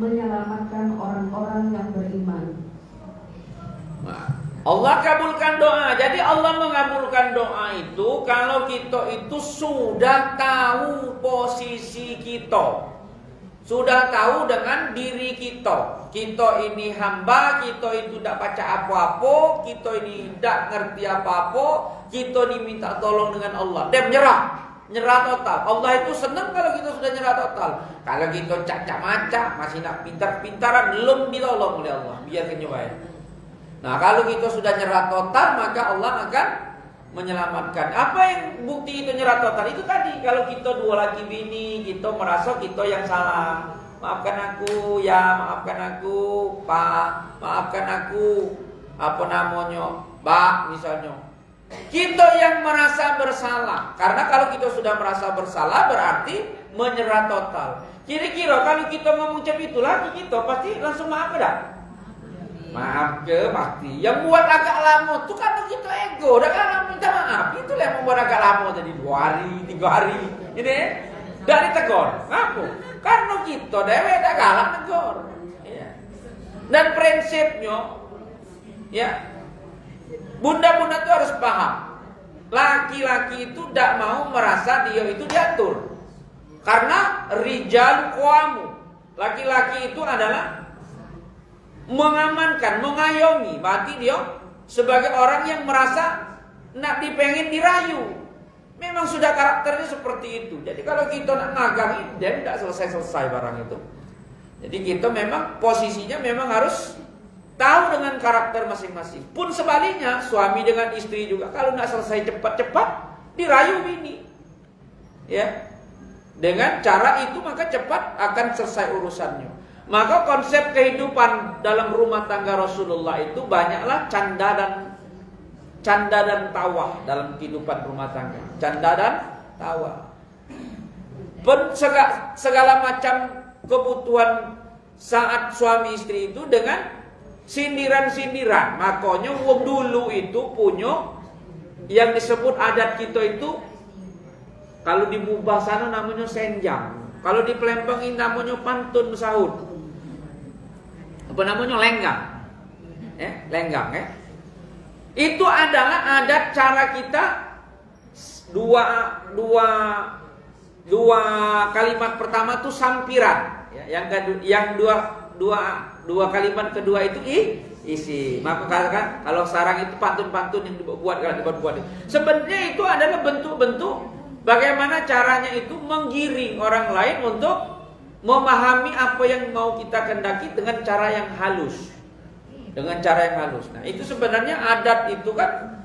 menyelamatkan orang-orang yang beriman. Allah kabulkan doa. Jadi Allah mengabulkan doa itu kalau kita itu sudah tahu posisi kita, sudah tahu dengan diri kita. Kita ini hamba, kita itu tidak baca apa-apa, kita ini tidak ngerti apa-apa, kita diminta tolong dengan Allah dan nyerah total. Allah itu senang kalau kita sudah nyerah total. Kalau kita cacak-macak masih nak pintar-pintaran belum ditolong oleh Allah. Biar kenyawai. Nah, kalau kita sudah nyerah total maka Allah akan menyelamatkan. Apa yang bukti itu nyerah total? Itu tadi kalau kita dua laki bini, kita merasa kita yang salah. Maafkan aku ya, maafkan aku Pak, maafkan aku Mbak misalnya. Kita yang merasa bersalah. Karena kalau kita sudah merasa bersalah berarti menyerah total. Kira-kira kalau kita ngomong itu lagi kita pasti langsung maaf dah. Maaf ke pasti. Yang buat agak lama itu kan kita ego. Dah kan minta maaf. Itulah yang membuat agak lama jadi 2 hari, 3 hari. Ini dari tegur. Ngaku? Karena kita dewe tak galak tegur. Ya. Dan prinsipnya ya. Bunda-bunda itu harus paham. Laki-laki itu tidak mau merasa dia itu diatur. Karena rijal qawamu. Laki-laki itu adalah mengamankan, mengayomi. Berarti dia sebagai orang yang merasa nak dipengin dirayu. Memang sudah karakternya seperti itu. Jadi kalau kita nak ngagang dia tidak selesai-selesai barang itu. Jadi kita memang posisinya memang harus tahu dengan karakter masing-masing. Pun sebaliknya, suami dengan istri juga kalau nak selesai cepat-cepat dirayu bini. Ya. Dengan cara itu maka cepat akan selesai urusannya. Maka konsep kehidupan dalam rumah tangga Rasulullah itu banyaklah canda dan tawa dalam kehidupan rumah tangga. Canda dan tawa. Segala macam kebutuhan saat suami istri itu dengan sindiran-sindiran. Makanya wong dulu itu punya yang disebut adat kita itu, kalau di Bubah sana namanya senjang, kalau di Palembang ini namanya pantun sahut. Apa namanya? Lenggang. Lenggang ya. Itu adalah adat cara kita dua kalimat pertama tuh sampiran ya. Yang dua kalimat kedua itu isi. Maka katakan kalau sarang itu pantun-pantun yang dibuat. Sebenarnya itu adalah bentuk-bentuk bagaimana caranya itu menggiring orang lain untuk memahami apa yang mau kita kendaki dengan cara yang halus. Nah, itu sebenarnya adat itu kan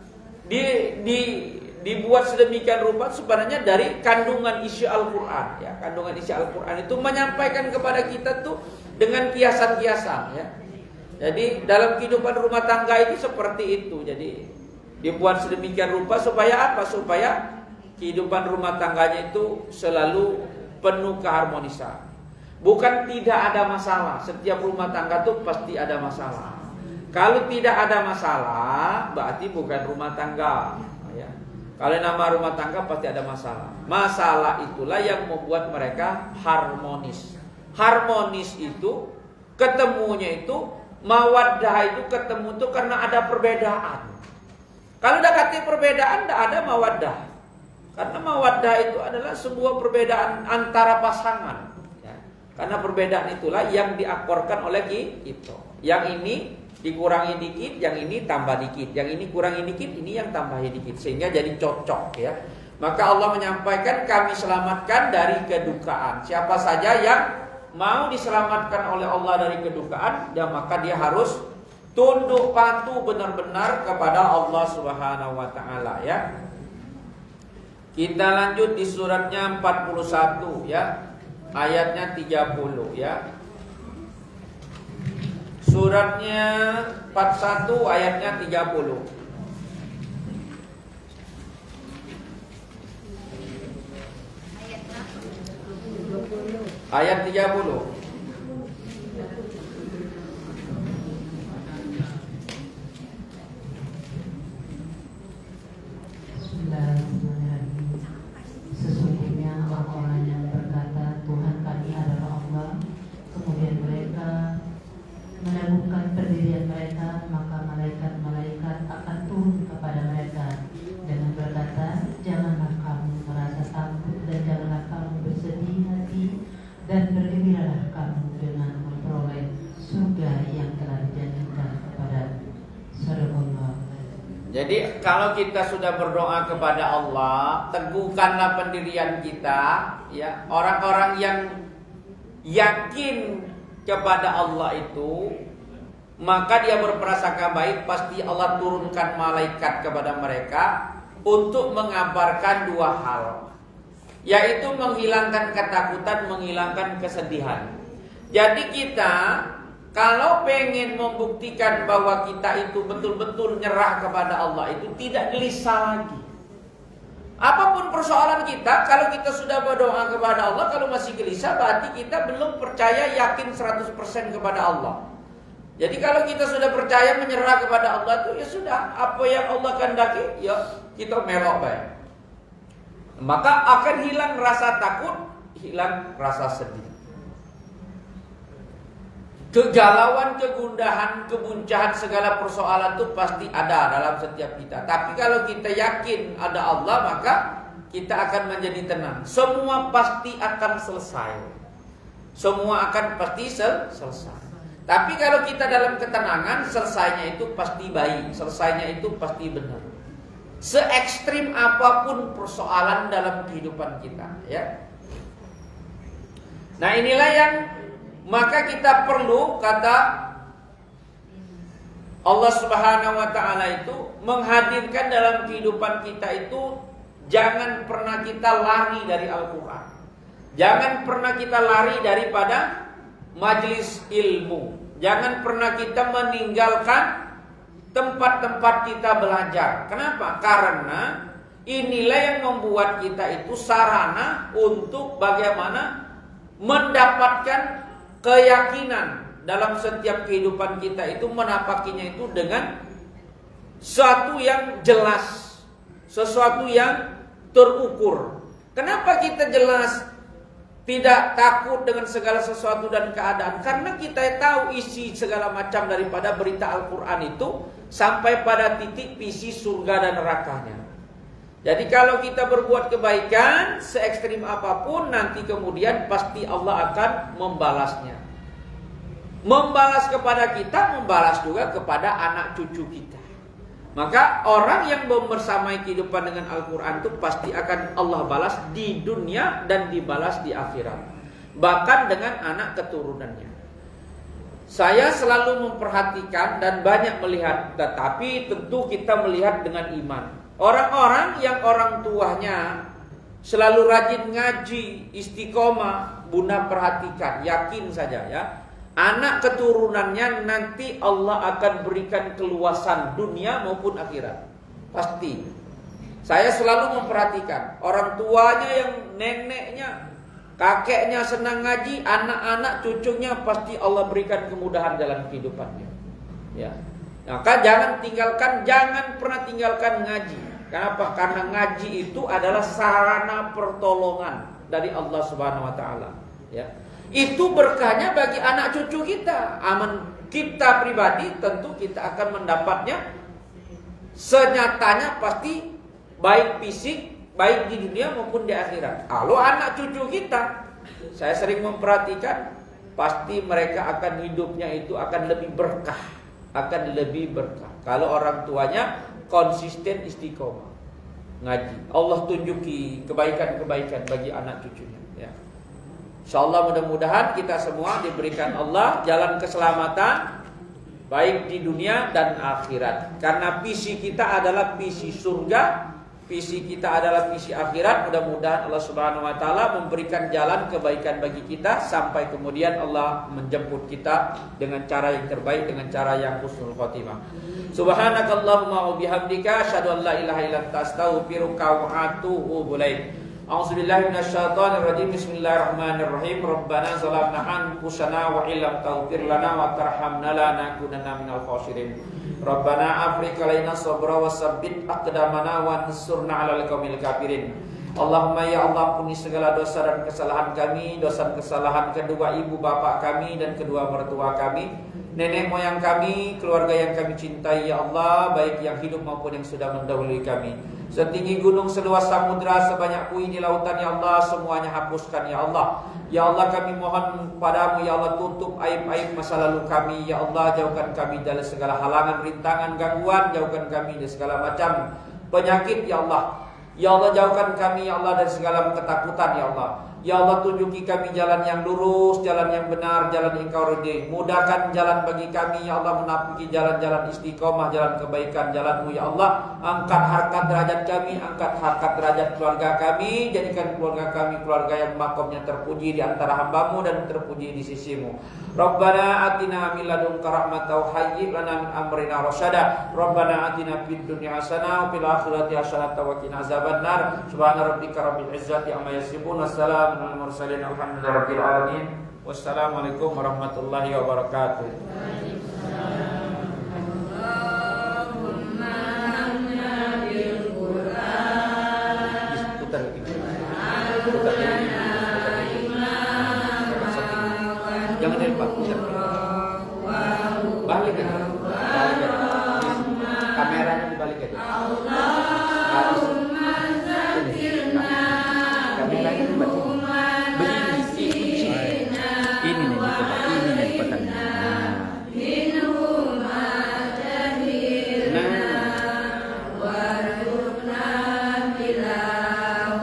dibuat sedemikian rupa sebenarnya dari kandungan isi Al-Qur'an ya. Kandungan isi Al-Qur'an itu menyampaikan kepada kita tuh dengan kiasan-kiasan ya. Jadi dalam kehidupan rumah tangga itu seperti itu. Jadi dibuat sedemikian rupa supaya apa? Supaya kehidupan rumah tangganya itu selalu penuh keharmonisan. Bukan tidak ada masalah. Setiap rumah tangga itu pasti ada masalah. Kalau tidak ada masalah, berarti bukan rumah tangga ya. Kalau nama rumah tangga pasti ada masalah. Masalah itulah yang membuat mereka harmonis. Harmonis itu ketemunya itu, mawaddah itu ketemu itu karena ada perbedaan. Kalau udah kata perbedaan, tidak ada mawaddah. Karena mawaddah itu adalah sebuah perbedaan antara pasangan ya. Karena perbedaan itulah yang diakorkan oleh kita. Yang ini dikurangi dikit, yang ini tambah dikit, yang ini kurangi dikit, ini yang tambahin dikit, sehingga jadi cocok ya. Maka Allah menyampaikan kami selamatkan dari kedukaan. Siapa saja yang mau diselamatkan oleh Allah dari kedukaan, ya maka dia harus tunduk patuh benar-benar kepada Allah Subhanahu wa taala ya. Kita lanjut di suratnya 41 ya. Ayatnya 30 ya. Suratnya 41 ayatnya 30. Ayat 30. Sesungguhnya orang-orang yang berkata Tuhan kami adalah Allah, kemudian mereka melakukan pendirian mereka, maka malaikat-malaikat akan turun kepada mereka dengan berkata, janganlah kamu merasa takut dan janganlah kamu bersedih hati, dan bergembiralah kamu dengan memperoleh surga yang telah dijanjikan kepada Sadaqallah. Jadi kalau kita sudah berdoa kepada Allah, teguhkanlah pendirian kita ya. Orang-orang yang yakin kepada Allah itu, maka dia berprasangka baik, pasti Allah turunkan malaikat kepada mereka untuk mengabarkan dua hal, yaitu menghilangkan ketakutan, menghilangkan kesedihan. Jadi kita kalau pengen membuktikan bahwa kita itu betul-betul nyerah kepada Allah, itu tidak gelisah lagi. Apapun persoalan kita, kalau kita sudah berdoa kepada Allah, kalau masih gelisah, berarti kita belum percaya yakin 100% kepada Allah. Jadi kalau kita sudah percaya menyerah kepada Allah itu, ya sudah, apa yang Allah kehendaki, ya kita melok baik. Maka akan hilang rasa takut, hilang rasa sedih. Kegalauan, kegundahan, kebuncahan, segala persoalan itu pasti ada dalam setiap kita. Tapi kalau kita yakin ada Allah, maka kita akan menjadi tenang. Semua pasti akan selesai. Semua akan pasti selesai. Tapi kalau kita dalam ketenangan, selesainya itu pasti baik, selesainya itu pasti benar. Se-ekstrim apapun persoalan dalam kehidupan kita, ya. Nah, inilah yang maka kita perlu, kata Allah Subhanahu wa taala itu, menghadirkan dalam kehidupan kita itu, jangan pernah kita lari dari Al-Qur'an. Jangan pernah kita lari daripada majelis ilmu. Jangan pernah kita meninggalkan tempat-tempat kita belajar. Kenapa? Karena inilah yang membuat kita itu sarana untuk bagaimana mendapatkan keyakinan dalam setiap kehidupan kita itu, menapakinya itu dengan sesuatu yang jelas, sesuatu yang terukur. Kenapa kita jelas tidak takut dengan segala sesuatu dan keadaan? Karena kita tahu isi segala macam daripada berita Al-Quran itu sampai pada titik visi surga dan nerakanya. Jadi kalau kita berbuat kebaikan se-ekstrim apapun, nanti kemudian pasti Allah akan membalasnya. Membalas kepada kita, membalas juga kepada anak cucu kita. Maka orang yang membersamai kehidupan dengan Al-Quran itu pasti akan Allah balas di dunia dan dibalas di akhirat. Bahkan dengan anak keturunannya. Saya selalu memperhatikan dan banyak melihat, tetapi tentu kita melihat dengan iman. Orang-orang yang orang tuanya selalu rajin ngaji, istiqomah, Bunda perhatikan, yakin saja ya. anak keturunannya nanti Allah akan berikan keluasan dunia maupun akhirat. Pasti. Saya selalu memperhatikan orang tuanya yang neneknya, kakeknya senang ngaji, anak-anak cucunya pasti Allah berikan kemudahan dalam kehidupannya. Ya. Maka jangan pernah tinggalkan ngaji. Kenapa? Karena ngaji itu adalah sarana pertolongan dari Allah Subhanahu wa taala, ya. Itu berkahnya bagi anak cucu kita. Kita pribadi tentu kita akan mendapatnya senyatanya pasti, baik fisik, baik di dunia maupun di akhirat. Kalau anak cucu kita, saya sering memperhatikan, pasti mereka akan hidupnya itu akan lebih berkah, kalau orang tuanya konsisten istiqomah ngaji. Allah tunjuki kebaikan-kebaikan bagi anak cucunya, ya. Insyaallah mudah-mudahan kita semua diberikan Allah jalan keselamatan baik di dunia dan akhirat. Karena visi kita adalah visi surga, visi kita adalah visi akhirat. Mudah-mudahan Allah Subhanahu wa taala memberikan jalan kebaikan bagi kita sampai kemudian Allah menjemput kita dengan cara yang terbaik, dengan cara yang husnul khotimah. Subhanakallahumma wa bihamdika asyhadu an la ilaha illa anta astaghfiruka wa atubu ilaik. A'udzubillahi minasyaitonirrajim. Bismillahirrahmanirrahim. Rabbana zalamna anfusana wa illam taghfir lana wa tarhamna lanakunanna minal khasirin. Rabbana afriq alaina sabra wa sabbit aqdamana wa ansurna 'alal qaumil kafirin. Allahumma ya Allah, ampuni segala dosa dan kesalahan kami, dosa dan kesalahan kedua ibu bapak kami dan kedua mertua kami, nenek moyang kami, keluarga yang kami cintai ya Allah, baik yang hidup maupun yang sudah mendahului kami. Setinggi gunung, seluas samudra, sebanyak puing di lautan ya Allah, semuanya hapuskan ya Allah. Ya Allah, kami mohon padamu ya Allah, tutup aib-aib masa lalu kami ya Allah. Jauhkan kami dari segala halangan, rintangan, gangguan. Jauhkan kami dari segala macam penyakit ya Allah. Ya Allah, jauhkan kami ya Allah dari segala ketakutan ya Allah. Ya Allah, tunjuki kami jalan yang lurus, jalan yang benar, jalan yang Engkau ridhai. Mudahkan jalan bagi kami ya Allah, menapaki jalan-jalan istiqomah, jalan kebaikan, jalan-Mu ya Allah. Angkat harkat derajat kami, angkat harkat derajat keluarga kami. Jadikan keluarga kami keluarga yang makomnya terpuji di antara hamba-Mu dan terpuji di sisi-Mu. Rabbana atina min ladunka rahmatan wa hayyi' lana min amrina rasyada. Rabbana atina fid dunya hasanah wa fil akhirati hasanah wa qina azabannar. Subhana rabbika rabbil izzati amma yasifun. Wassalamu alal mursalin. Alhamdulillahirabbil alamin. Wassalamualaikum warahmatullahi wabarakatuh. Jangan lupa balik aja. Kameranya dibalik aja. Kameranya dibalik. Ini nih pertanyaan.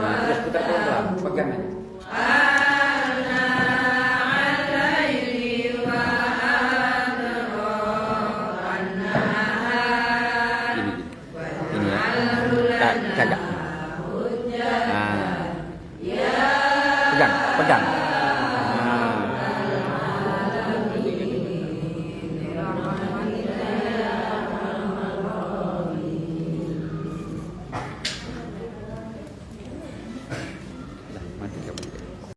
Terus putar pelan, pegang aja. Kagak. Pegang.